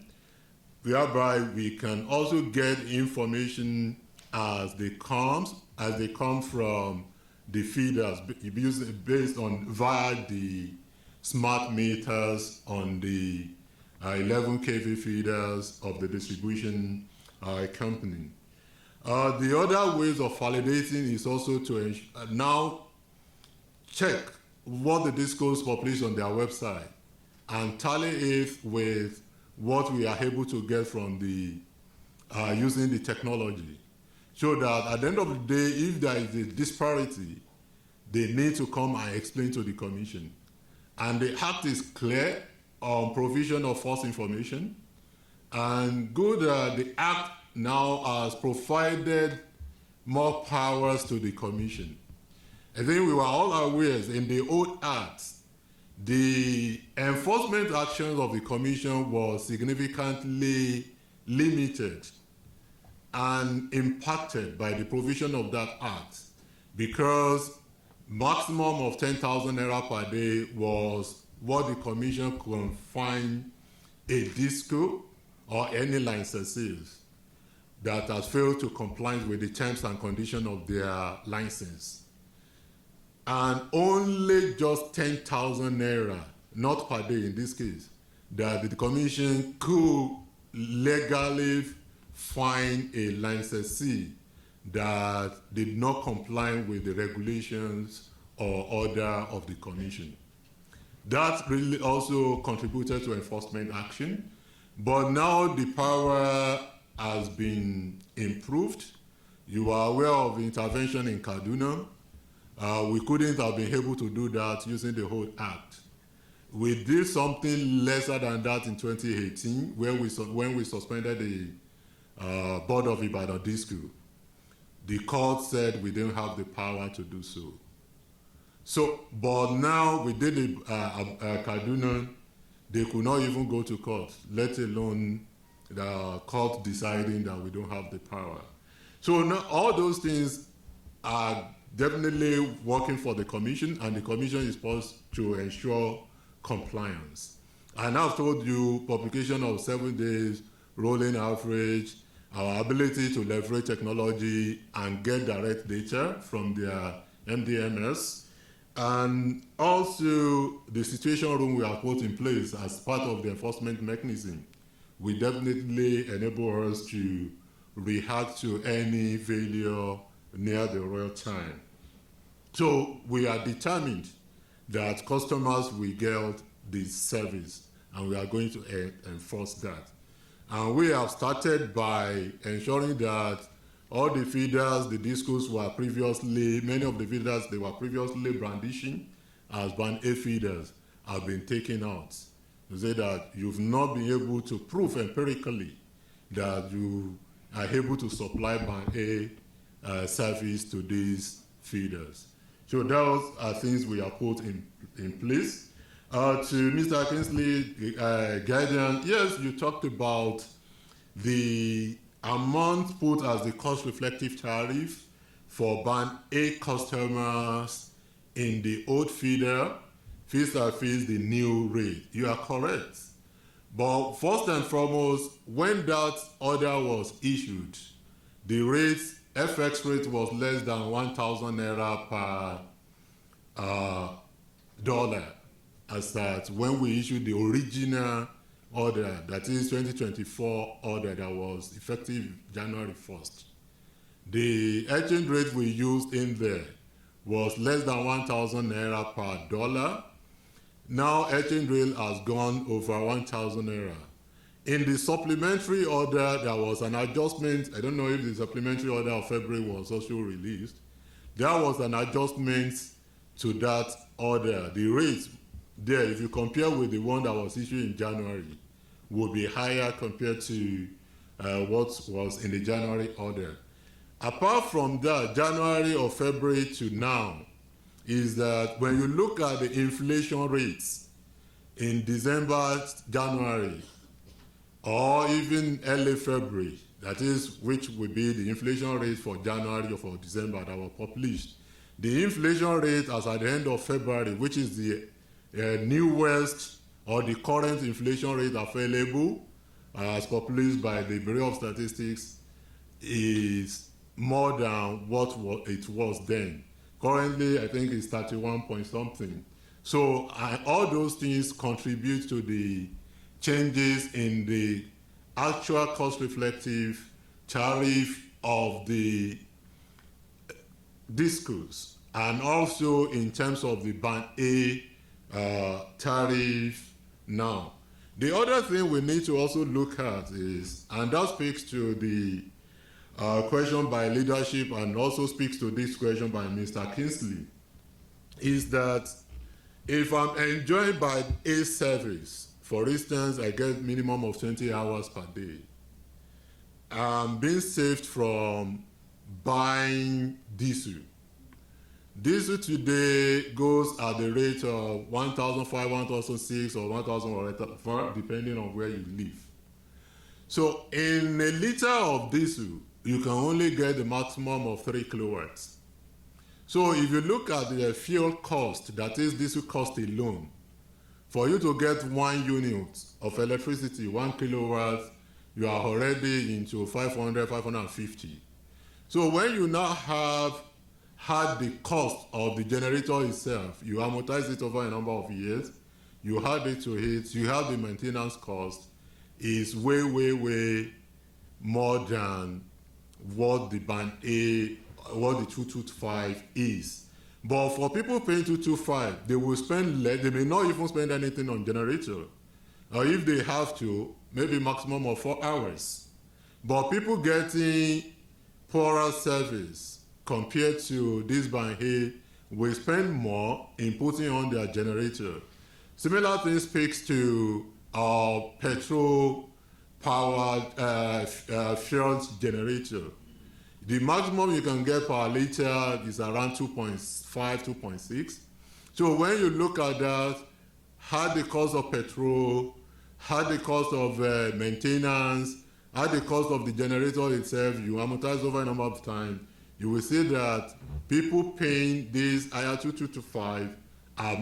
S1: whereby we can also get information as they come from the feeders based on via the smart meters on the 11 kV feeders of the distribution company. The other ways of validating is also to now check what the discos publish on their website and tally it with what we are able to get from the using the technology. So that at the end of the day, if there is a disparity, they need to come and explain to the Commission. And the Act is clear on provision of false information. And good, the Act now has provided more powers to the Commission. I think we were all aware in the old Act, the enforcement actions of the Commission was significantly limited and impacted by the provision of that Act because maximum of 10,000 Naira per day was what the Commission could find a disco or any licensees that has failed to comply with the terms and conditions of their license. And only just 10,000 Naira, not per day in this case, that the Commission could legally find a licensee that did not comply with the regulations or order of the Commission. That really also contributed to enforcement action. But now the power has been improved. You are aware of the intervention in Kaduna. We couldn't have been able to do that using the whole act. We did something lesser than that in 2018 when we suspended the board of Ibadan Disco. The court said we didn't have the power to do so. But now we did it, Kaduna, they could not even go to court, let alone the court deciding that we don't have the power. So now all those things are definitely working for the commission, and the commission is supposed to ensure compliance. And I've told you, publication of 7 days, rolling average, our ability to leverage technology and get direct data from their MDMS, and also the situation room we have put in place as part of the enforcement mechanism will definitely enable us to react to any failure near the real time. So we are determined that customers will get this service, and we are going to enforce that. And we have started by ensuring that all the feeders, the discos were previously, many of the feeders they were previously brandishing as band A feeders have been taken out. To say that you've not been able to prove empirically that you are able to supply band A service to these feeders. So those are things we have put in place. To Mr. Kingsley, Guardian, yes, you talked about the amount put as the cost-reflective tariff for band A customers in the old feeder vis-a-vis the new rate. You are correct. But first and foremost, when that order was issued, the rate, FX rate was less than 1,000 Naira per dollar. As that when we issued the original order, that is 2024 order that was effective January 1st, the exchange rate we used in there was less than 1,000 Naira per dollar. Now exchange rate has gone over 1,000 Naira. In the supplementary order, there was an adjustment. I don't know if the supplementary order of February was also released. There was an adjustment to that order. The rate there, if you compare with the one that was issued in January, will be higher compared to what was in the January order. Apart from that, January or February to now, is that when you look at the inflation rates in December, January, or even early February, that is, which will be the inflation rate for January or for December that were published, the inflation rate as at the end of February, which is the newest or the current inflation rate available as published by the Bureau of Statistics, is more than what it was then. Currently, I think it's 31 point something. So all those things contribute to the changes in the actual cost reflective tariff of the discos, and also in terms of the band A tariff now. The other thing we need to also look at is, and that speaks to the question by leadership and also speaks to this question by Mr. Kingsley, is that if I'm enjoying by A service, for instance, I get minimum of 20 hours per day, I'm being saved from buying diesel. Diesel today goes at the rate of 1,500, 1,600 or 1,000, depending on where you live. So in a liter of diesel, you can only get the maximum of 3 kilowatts. So if you look at the fuel cost, that is diesel cost alone, for you to get 1 unit of electricity, 1 kilowatt, you are already into 500, 550. So when you now have had the cost of the generator itself, you amortize it over a number of years, you add it to it, you have the maintenance cost, is way, way, way more than what the band A, what the 225 is. But for people paying 225, they will spend less, they may not even spend anything on generator. or if they have to, maybe maximum of 4 hours. But people getting poorer service compared to this Banhe will spend more in putting on their generator. Similar thing speaks to our petrol-powered fuel generator. The maximum you can get per liter is around 2.5, 2.6. So when you look at that, add the cost of petrol, add the cost of maintenance, add the cost of the generator itself, you amortize over a number of time, you will see that people paying this IR 2225 are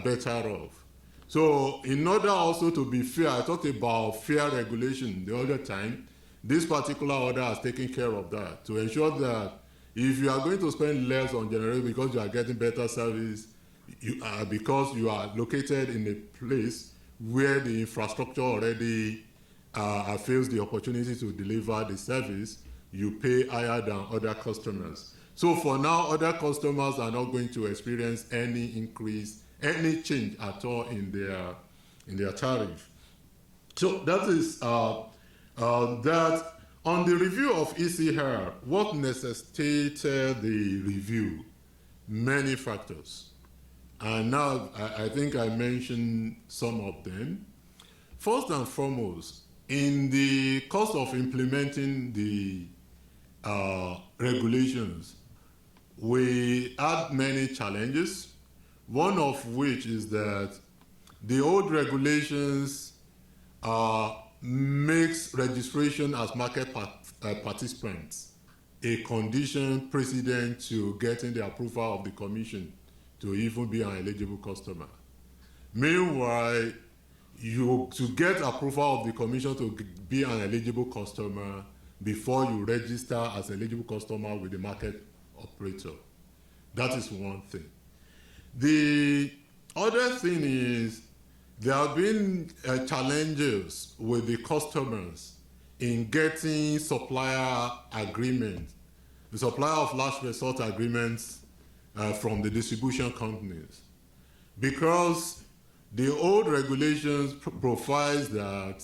S1: better off. So in order also to be fair, I talked about fair regulation the other time. This particular order has taken care of that to ensure that if you are going to spend less on generator because you are getting better service, because you are located in a place where the infrastructure already affords the opportunity to deliver the service, you pay higher than other customers. So for now, other customers are not going to experience any increase, any change at all in their tariff. So that is that. On the review of ECR, what necessitated the review? Many factors. And now I think I mentioned some of them. First and foremost, in the course of implementing the regulations, we had many challenges, one of which is that the old regulations makes registration as market participants a condition precedent to getting the approval of the commission to even be an eligible customer. Meanwhile, to get approval of the commission to be an eligible customer before you register as an eligible customer with the market operator. That is one thing. The other thing is there have been challenges with the customers in getting supplier agreements, the supplier of last resort agreements from the distribution companies. Because the old regulations provides that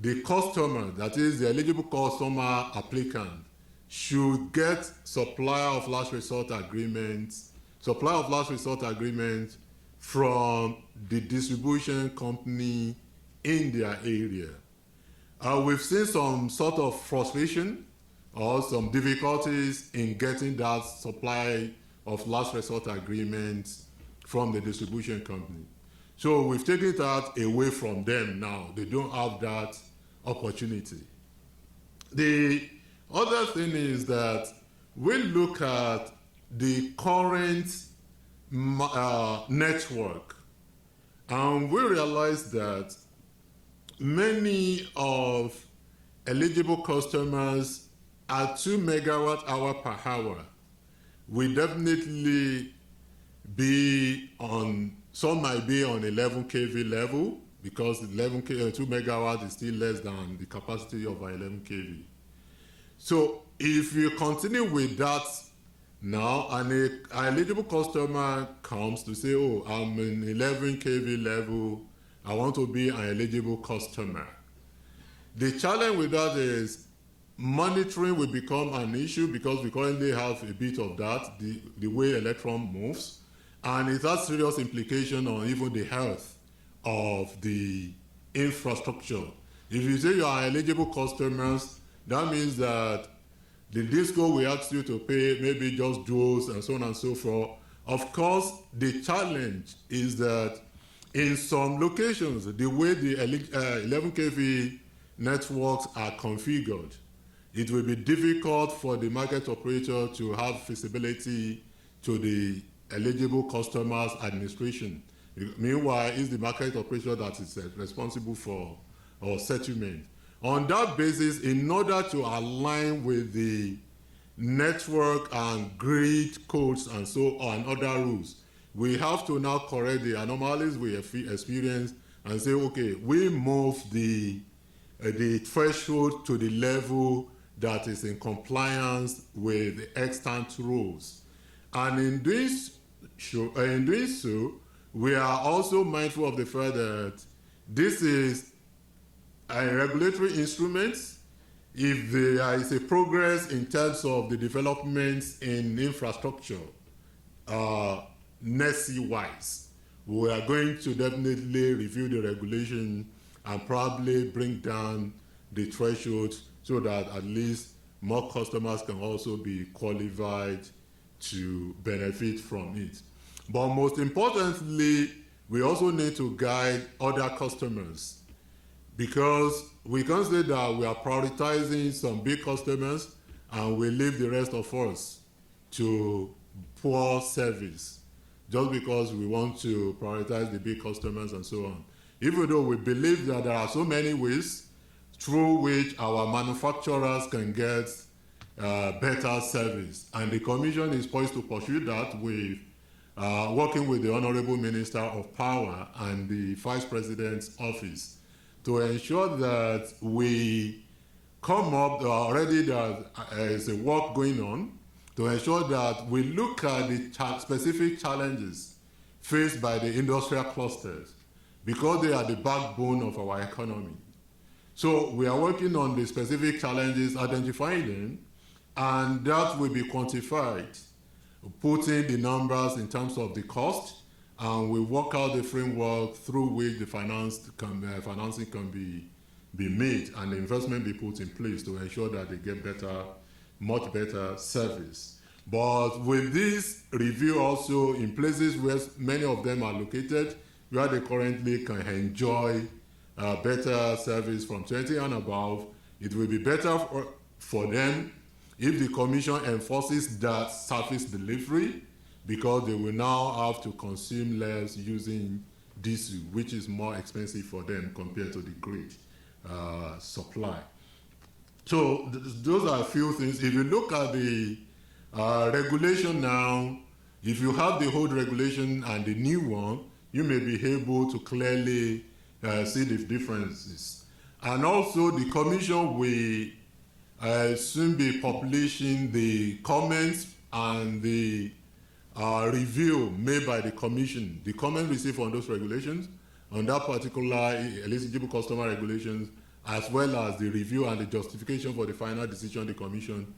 S1: the customer, that is the eligible customer applicant, should get supplier of last resort agreements from the distribution company in their area. We've seen some sort of frustration or some difficulties in getting that supply of last resort agreements from the distribution company. So we've taken that away from them now. They don't have that opportunity. The other thing is that we look at the current network, and we realize that many of eligible customers at 2 megawatt hour per hour will definitely be on, some might be on 11 kV level, because 2 megawatt is still less than the capacity of 11 kV. So if you continue with that now, and an eligible customer comes to say, oh, I'm in 11 kV level, I want to be an eligible customer. The challenge with that is monitoring will become an issue, because we currently have a bit of that, the way electron moves, and it has serious implication on even the health of the infrastructure. If you say you are eligible customers, that means that the DISCO will ask you to pay maybe just dues and so on and so forth. Of course, the challenge is that in some locations, the way the 11 kV networks are configured, it will be difficult for the market operator to have visibility to the eligible customers administration. Meanwhile, it's the market operator that is responsible for settlement. On that basis, in order to align with the network and grid codes and so on, other rules, we have to now correct the anomalies we have experienced and say, okay, we move the threshold to the level that is in compliance with the extant rules. And in doing so, we are also mindful of the fact that this is a regulatory instrument. If there is a progress in terms of the developments in infrastructure, NERC-wise, we are going to definitely review the regulation and probably bring down the threshold so that at least more customers can also be qualified to benefit from it. But most importantly, we also need to guide other customers, because we can say that we are prioritizing some big customers and we leave the rest of us to poor service just because we want to prioritize the big customers and so on. Even though we believe that there are so many ways through which our manufacturers can get better service, and the Commission is poised to pursue that with working with the Honorable Minister of Power and the Vice President's office to ensure that we come up, already there is a work going on, to ensure that we look at the specific challenges faced by the industrial clusters, because they are the backbone of our economy. So we are working on the specific challenges, identifying them, and that will be quantified, putting the numbers in terms of the cost, and we work out the framework through which the financing can be made and the investment be put in place to ensure that they get better, much better service. But with this review also in places where many of them are located, where they currently can enjoy better service from 20 and above, it will be better for them if the Commission enforces that service delivery, because they will now have to consume less using diesel, which is more expensive for them compared to the grid supply. So those are a few things. If you look at the regulation now, if you have the old regulation and the new one, you may be able to clearly see the differences. And also the Commission will soon be publishing the comments and the review made by the Commission, the comment received on those regulations, on that particular eligible customer regulations, as well as the review and the justification for the final decision the Commission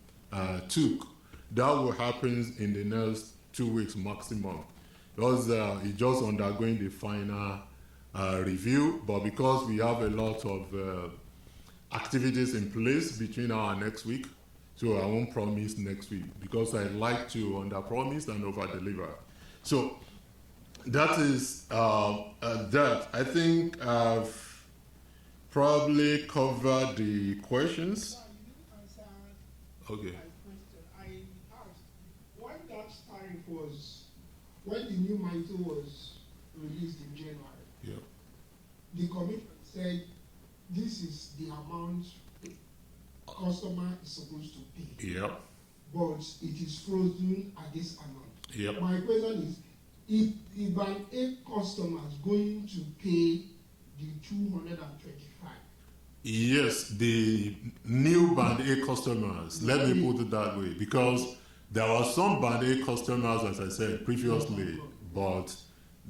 S1: took. That will happen in the next 2 weeks maximum, because it's just undergoing the final review. But because we have a lot of activities in place between now and next week, so I won't promise next week, because I like to under-promise and over-deliver. So that is that. I think I've probably covered the questions. Okay.
S2: I asked when that tariff was, when the new MITO was released in January,
S1: yeah,
S2: the Commission said this is the amount customer is supposed to pay.
S1: yeah,
S2: but it is frozen at this amount.
S1: yeah.
S2: My question is, if an A customer is going to pay the 225?
S1: Yes, the new Band A customers, let me put it that way, because there were some Band A customers, as I said previously, but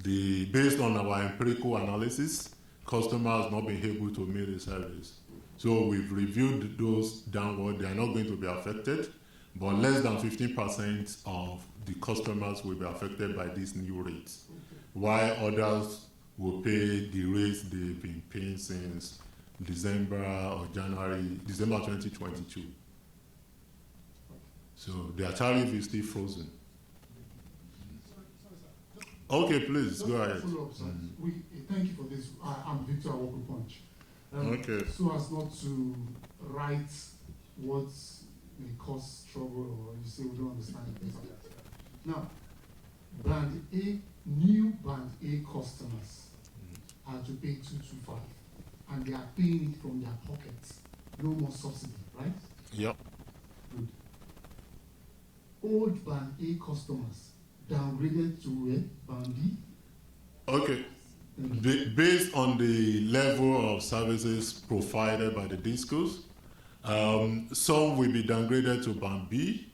S1: based on our empirical analysis, customers not being able to meet the service. So we've reviewed those downward. They are not going to be affected, but less than 15% of the customers will be affected by these new rates, while others will pay the rates they've been paying since December 2022. So their tariff is still frozen. Okay, please, go ahead.
S3: Thank you for this. I'm Victor Awoku Punch.
S1: Okay.
S3: So as not to write what may cause trouble, or you say we don't understand it, things like that. Now, Band A, new Band A customers are to pay 225, and they are paying it from their pockets. No more subsidy, right?
S1: Yep.
S3: Good. Old Band A customers downgraded to Band B.
S1: Okay. Based on the level of services provided by the discos, some will be downgraded to Band B,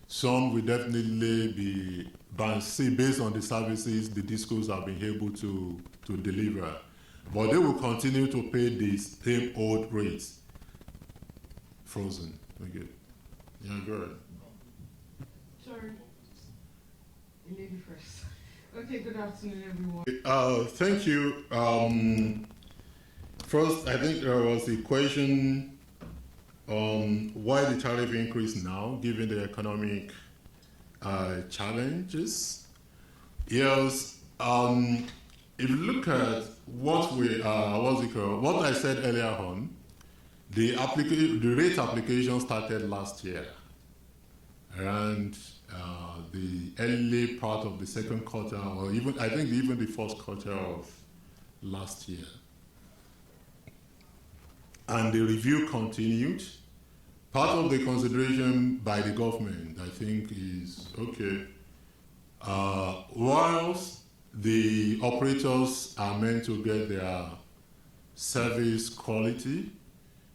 S1: some will definitely be Band C based on the services the discos have been able to deliver. but they will continue to pay the same old rates. Frozen. Okay. Yeah, go ahead.
S4: Sorry. Lady first. Okay, good afternoon, everyone.
S1: Thank you. First, I think there was a question on why the tariff increase now, given the economic challenges. Yes, if you look at what what I said earlier on, the rate application started last year, and the early part of the second quarter, or even I think even the first quarter of last year. And the review continued. Part of the consideration by the government, I think, is, okay, whilst the operators are meant to get their service quality,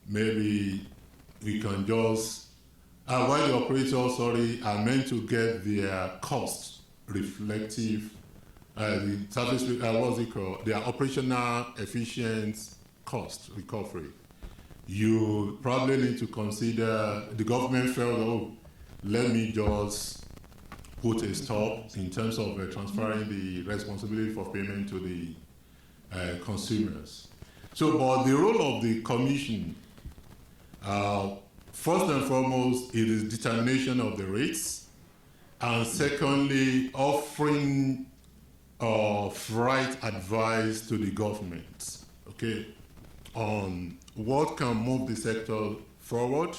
S1: maybe we can just, while the operators, are meant to get their cost reflective, the service, their operational efficient cost recovery. You probably need to consider, the government felt, oh, let me just put a stop in terms of transferring the responsibility for payment to the consumers. So, but the role of the commission, first and foremost, it is determination of the rates, and secondly, offering right advice to the government, okay, on what can move the sector forward,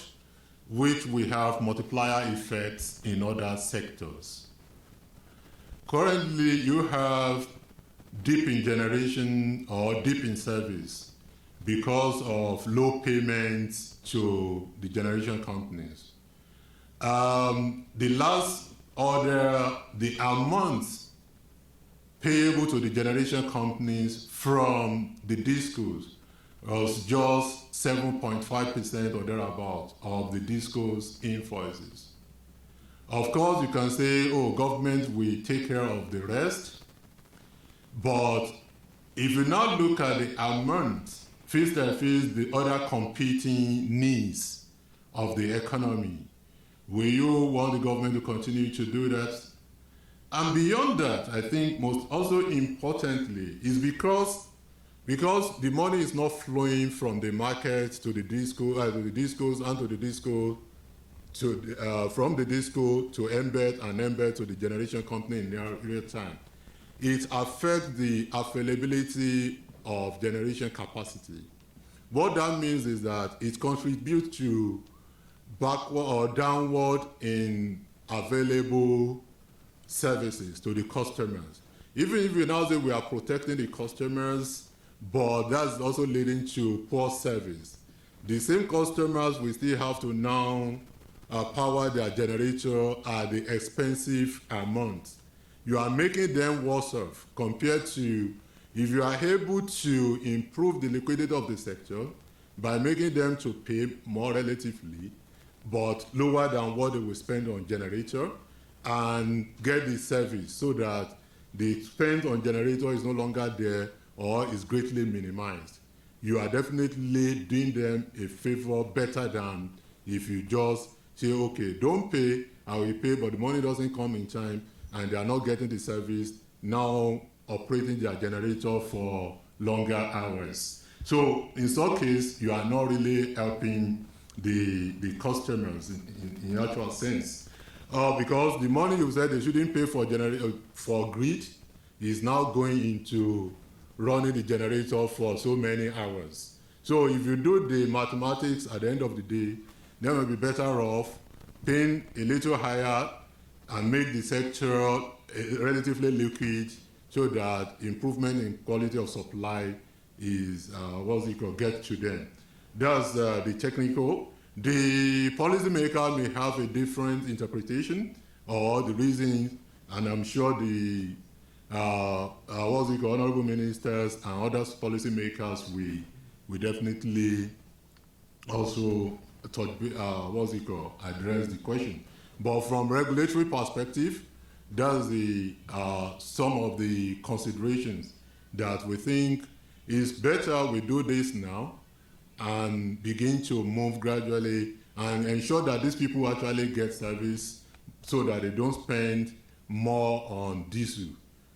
S1: which we have multiplier effects in other sectors. Currently, you have dip in generation or dip in service because of low payments to the generation companies. The last order, the amount payable to the generation companies from the discos was just 7.5% or thereabouts of the discos invoices. Of course, you can say, oh, government will take care of the rest, but if you now look at the amount, face to face the other competing needs of the economy, will you want the government to continue to do that? And beyond that, I think most also importantly is because the money is not flowing from the market to the discos and to the disco, from the disco to embed and embed to the generation company in real time. It affects the availability of generation capacity. What that means is that it contributes to backward or downward in available services to the customers. Even if we now say we are protecting the customers, but that's also leading to poor service. The same customers will still have to now power their generator at the expensive amount. You are making them worse off compared to if you are able to improve the liquidity of the sector by making them to pay more relatively, but lower than what they will spend on generator, and get the service so that the spend on generator is no longer there or is greatly minimized. You are definitely doing them a favor better than if you just say, okay, don't pay, I will pay, but the money doesn't come in time and they are not getting the service, now operating their generator for longer hours. So in such case, you are not really helping the customers in actual sense. Because the money you said they shouldn't pay for grid is now going into running the generator for so many hours. So if you do the mathematics at the end of the day, then we'll be better off paying a little higher and make the sector relatively liquid so that improvement in quality of supply is get to them. That's the technical. The policymaker may have a different interpretation or the reason, and I'm sure the honorable ministers and other policymakers will definitely also address the question. But from regulatory perspective, that's the some of the considerations that we think it's better we do this now and begin to move gradually and ensure that these people actually get service so that they don't spend more on diesel.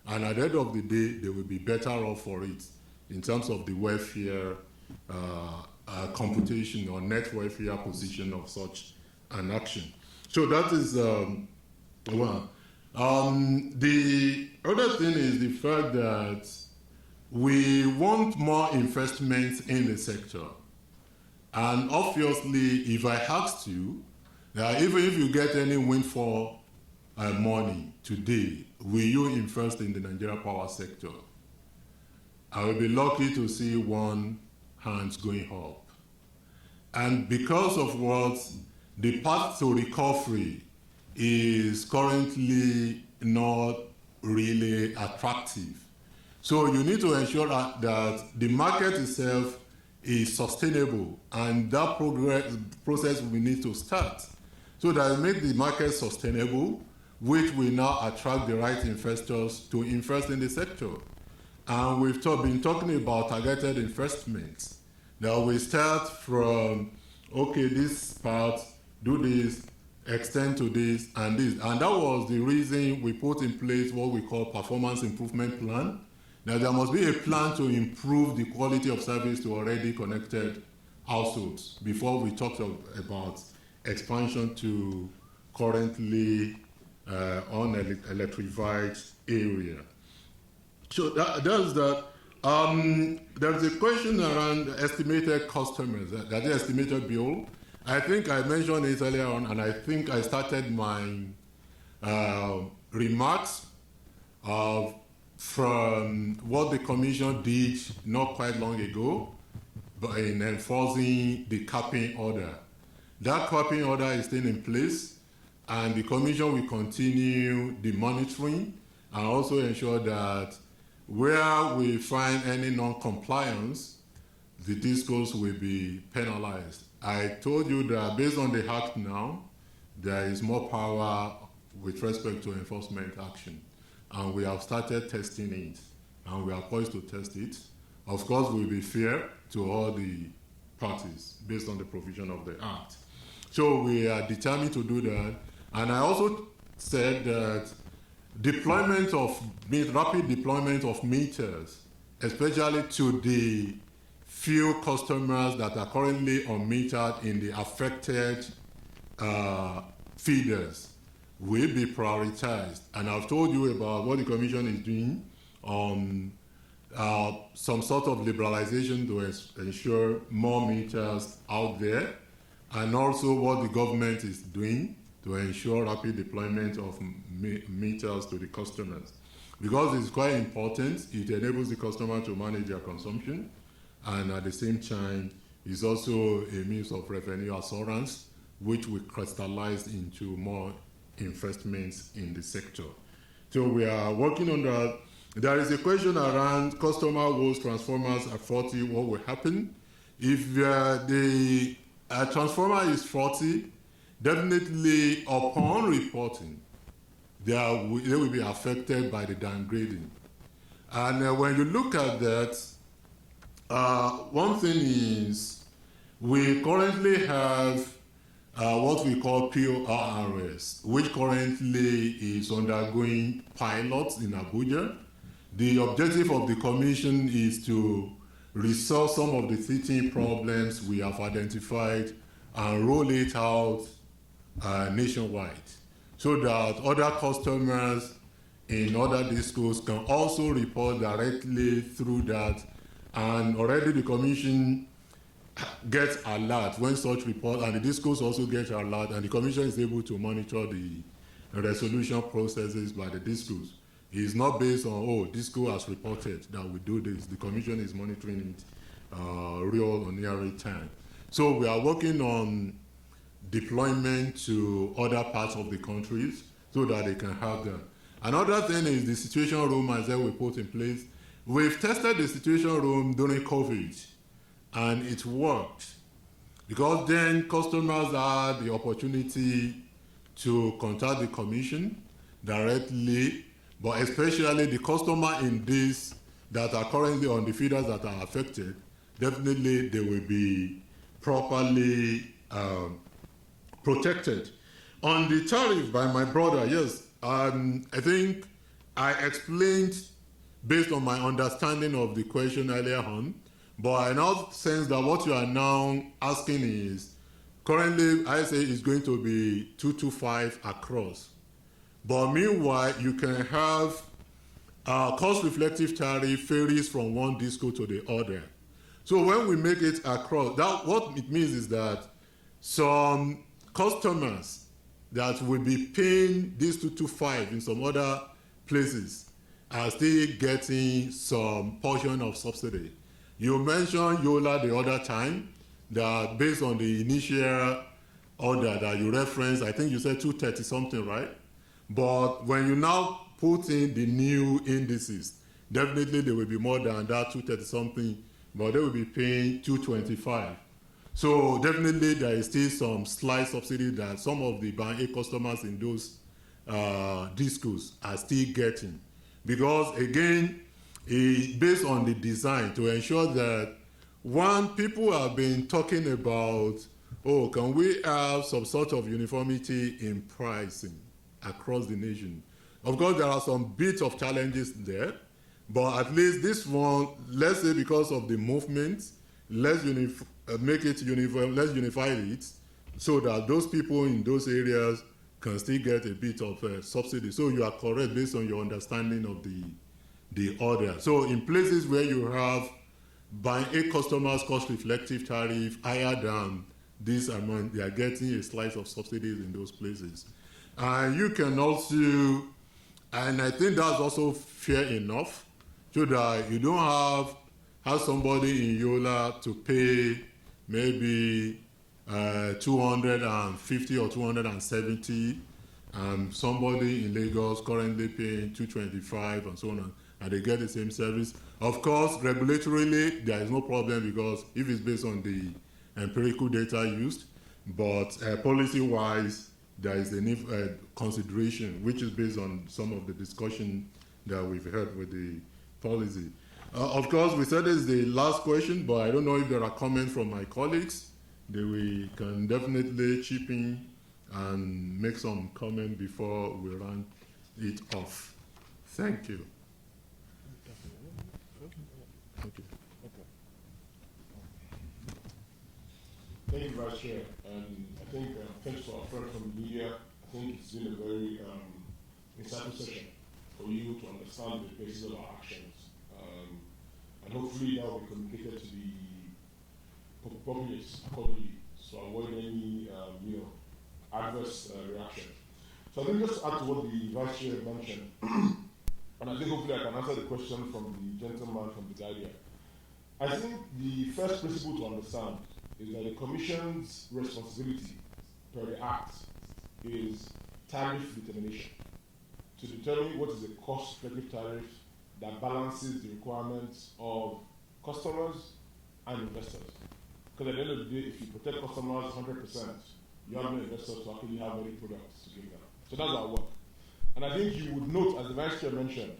S1: And at the end of the day, they will be better off for it in terms of the welfare computation or net welfare position of such an action. So that is one. The other thing is the fact that we want more investment in the sector. And obviously, if I asked you, even if you get any windfall money today, will you invest in the Nigerian power sector? I will be lucky to see one hand going up. And because of what the path to recovery is currently not really attractive. So you need to ensure that the market itself is sustainable, and that process we need to start so that we make the market sustainable, which will now attract the right investors to invest in the sector. And we've been talking about targeted investments. Now we start from, okay, this part, do this, extend to this and this. And that was the reason we put in place what we call performance improvement plan. Now there must be a plan to improve the quality of service to already connected households before we talk about expansion to currently unelectrified area. So that's that. There's a question around estimated customers, that is estimated bill. I think I mentioned it earlier on, and I think I started my remarks from what the Commission did not quite long ago in enforcing the capping order. That capping order is still in place, and the Commission will continue the monitoring and also ensure that where we find any non-compliance, the discos will be penalized. I told you that based on the Act now, there is more power with respect to enforcement action. And we have started testing it, and we are poised to test it. Of course, we'll be fair to all the parties based on the provision of the Act. So we are determined to do that. And I also said that rapid deployment of meters, especially to the few customers that are currently unmetered in the affected feeders, will be prioritized. And I've told you about what the Commission is doing on some sort of liberalization to ensure more meters out there, and also what the government is doing to ensure rapid deployment of meters to the customers. Because it's quite important, it enables the customer to manage their consumption, and at the same time, is also a means of revenue assurance, which will crystallize into more investments in the sector. So we are working on that. There is a question around customer whose transformers are 40, what will happen? If the transformer is 40, definitely upon reporting, they will be affected by the downgrading. And when you look at that, one thing is we currently have what we call PORRS, which currently is undergoing pilots in Abuja. The objective of the Commission is to resolve some of the teething problems we have identified and roll it out nationwide, so that other customers in other discos can also report directly through that. And already the Commission gets alert when such reports, and the discos also get alert, and the Commission is able to monitor the resolution processes by the discos. It's not based on, oh, disco has reported that we do this. The Commission is monitoring it real or near time. So we are working on deployment to other parts of the countries so that they can have that. Another thing is the situation room, as we put in place. We've tested the situation room during COVID, and it worked, because then customers had the opportunity to contact the Commission directly, but especially the customer in this that are currently on the feeders that are affected, definitely they will be properly protected. On the tariff by my brother, yes, I think I explained based on my understanding of the question earlier on, but I now sense that what you are now asking is, currently I say it's going to be 225 across. But meanwhile, you can have cost-reflective tariff varies from one disco to the other. So when we make it across, that what it means is that some customers that will be paying this 225 in some other places are still getting some portion of subsidy. You mentioned Yola the other time that based on the initial order that you referenced, I think you said 230 something, right? But when you now put in the new indices, definitely there will be more than that 230 something, but they will be paying 225. So definitely there is still some slight subsidy that some of the Band A customers in those discos are still getting. Because again, based on the design to ensure that, one, people have been talking about, oh, can we have some sort of uniformity in pricing across the nation? Of course, there are some bits of challenges there, but at least this one, let's say because of the movement, let's make it uniform, let's unify it so that those people in those areas can still get a bit of subsidy. So you are correct based on your understanding of the order. So in places where you have Band A customers cost reflective tariff higher than this amount, they are getting a slice of subsidies in those places. And you can also, and I think that's also fair enough, so that you don't have somebody in Yola to pay maybe 250 or 270, somebody in Lagos currently paying 225 and so on, and they get the same service. Of course, regulatorily, there is no problem because if it's based on the empirical data used, but policy-wise, there is a need consideration, which is based on some of the discussion that we've had with the policy. Of course, we said this is the last question, but I don't know if there are comments from my colleagues that we can definitely chip in and make some comment before we round it off. Thank you. Okay.
S5: Thank you, Vice Chair. And I think thanks to our friend from the media. I think it's been a very insightful session for you to understand the basis of our actions. And hopefully that will be communicated to the populace accordingly, so avoid any adverse reaction. So I think just to add to what the Vice Chair mentioned, and I think hopefully I can answer the question from the gentleman from the Guardian. I think the first principle to understand is that the Commission's responsibility per the Act is tariff determination, to determine what is a cost-effective tariff that balances the requirements of customers and investors. Because at the end of the day, if you protect customers 100%, you have no investors to actually have any products to give them. So that's our work. And I think you would note, as the Vice Chair mentioned,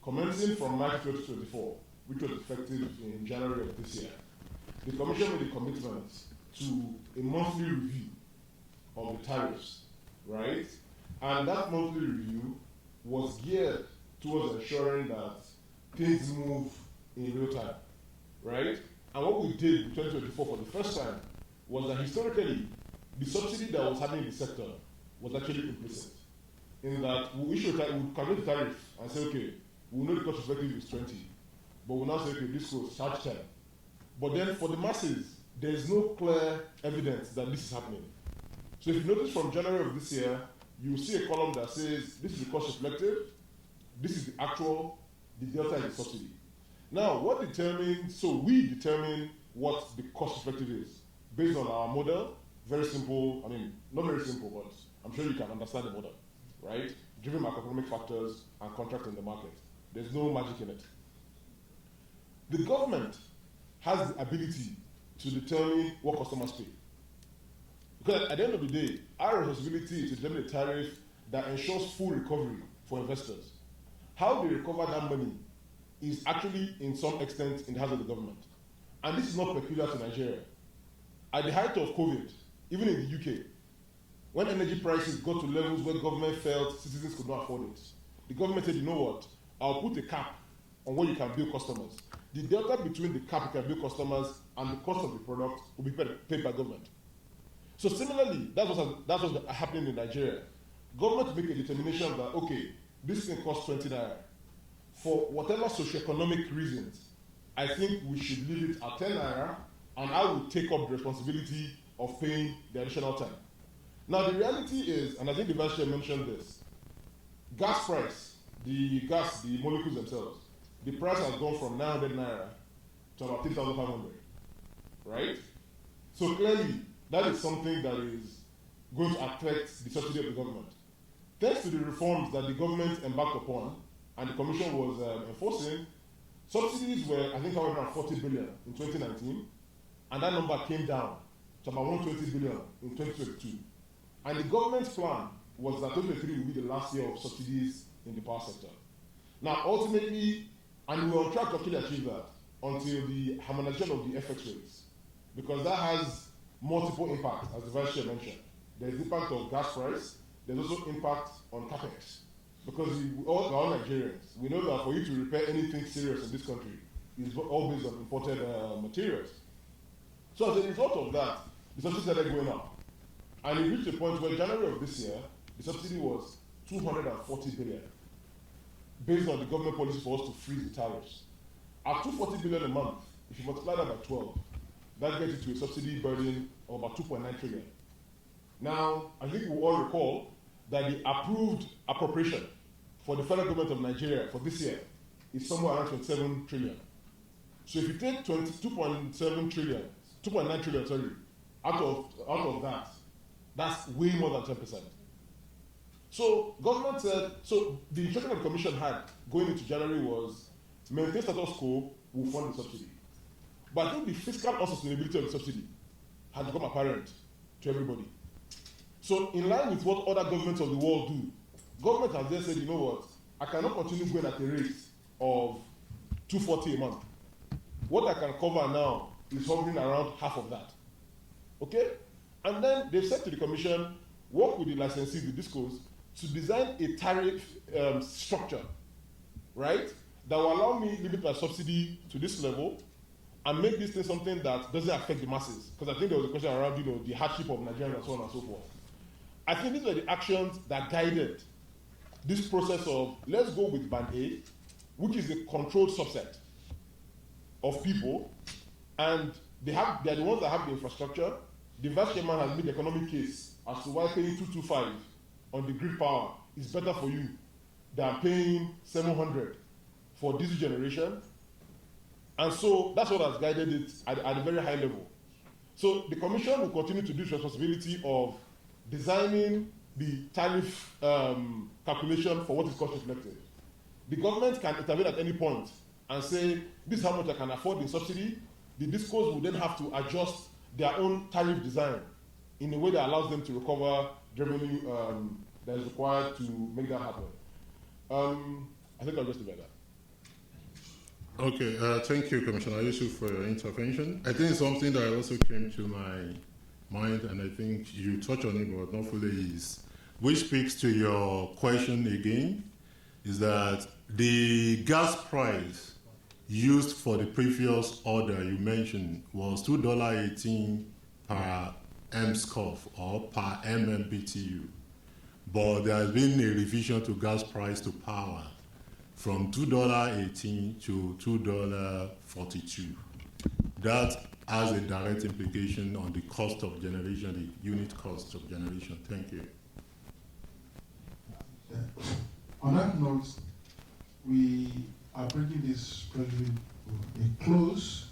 S5: commencing from March 2024, which was effective in January of this year, the Commission made a commitment to a monthly review of the tariffs, right? And that monthly review was geared towards ensuring that things move in real time, right? And what we did in 2024 for the first time was that historically, the subsidy that was happening in the sector was actually implicit. In that we calculate the tariff and say, okay, we know the cost effective is 20, but we'll now say, okay, this goes charge 10. But then for the masses, there is no clear evidence that this is happening. So if you notice from January of this year, you will see a column that says, this is the cost reflective, this is the actual, the delta is the subsidy. Now, what determines, so we determine what the cost reflective is based on our model. Very simple, I mean, not very simple, but I'm sure you can understand the model, right? Driven by macroeconomic factors and contract in the market. There's no magic in it. The government has the ability to determine what customers pay. Because at the end of the day, our responsibility is to determine a tariff that ensures full recovery for investors. How they recover that money is actually, in some extent, in the hands of the government. And this is not peculiar to Nigeria. At the height of COVID, even in the UK, when energy prices got to levels where government felt citizens could not afford it, the government said, you know what, I'll put a cap on what you can bill customers. The delta between the cap you can bill customers and the cost of the product will be paid by government. So similarly, that's what's happening in Nigeria. Government make a determination that, okay, this thing costs 20 naira. For whatever socioeconomic reasons, I think we should leave it at 10 naira, and I will take up the responsibility of paying the additional 10. Now the reality is, and I think the Vice Chair mentioned this, gas price, the molecules themselves, the price has gone from 900 naira to about 3,500, right? So clearly, that is something that is going to affect the subsidy of the government. Thanks to the reforms that the government embarked upon and the Commission was enforcing, subsidies were, I think, around 40 billion in 2019, and that number came down to about 120 billion in 2022. And the government's plan was that 2023 would be the last year of subsidies in the power sector. Now, ultimately, and we were on track to actually achieve that until the harmonization of the FX rates, because that has multiple impacts, as the Vice Chair mentioned. There's impact of gas price, there's also impact on capex, because we're all Nigerians. We know that for you to repair anything serious in this country, it's all based on imported materials. So as a result of that, the subsidy started going up. And it reached a point where January of this year, the subsidy was 240 billion, based on the government policy for us to freeze the tariffs. At 240 billion a month, if you multiply that by 12, that gets you to a subsidy burden of about 2.9 trillion. Now, I think we all recall that the approved appropriation for the federal government of Nigeria for this year is somewhere around 27 trillion. So if you take 2.9 trillion, sorry, out of that, that's way more than 10%. So government said, so the instruction that the Commission had going into January was maintain status quo, will fund the subsidy. But I think the fiscal unsustainability of the subsidy has become apparent to everybody. So in line with what other governments of the world do, government has then said, you know what, I cannot continue going at a rate of 240 a month. What I can cover now is hovering around half of that. Okay? And then they've said to the Commission, work with the licensees, the discos, to design a tariff structure, right, that will allow me to limit my subsidy to this level and make this thing something that doesn't affect the masses. Because I think there was a question around, you know, the hardship of Nigerians and so on and so forth. I think these were the actions that guided this process of let's go with Band A, which is a controlled subset of people, and they are the ones that have the infrastructure. The Vice Chairman has made the economic case as to why paying 225 on the grid power is better for you than paying 700 for diesel generation. And so that's what has guided it at a very high level. So the Commission will continue to do its responsibility of designing the tariff calculation for what is cost reflective. The government can intervene at any point and say, this is how much I can afford in subsidy. The discos will then have to adjust their own tariff design in a way that allows them to recover the revenue that is required to make that happen. I think I'll just leave it at that.
S1: Okay, thank you, Commissioner Yusuf, for your intervention. I think something that also came to my mind, and I think you touched on it, but not fully, is, which speaks to your question again, is that the gas price used for the previous order you mentioned was $2.18 per MSCOF or per MMBTU. But there has been a revision to gas price to power from $2.18 to $2.42. That has a direct implication on the cost of generation, the unit cost of generation. Thank you.
S3: On that note, we are bringing this president to a close.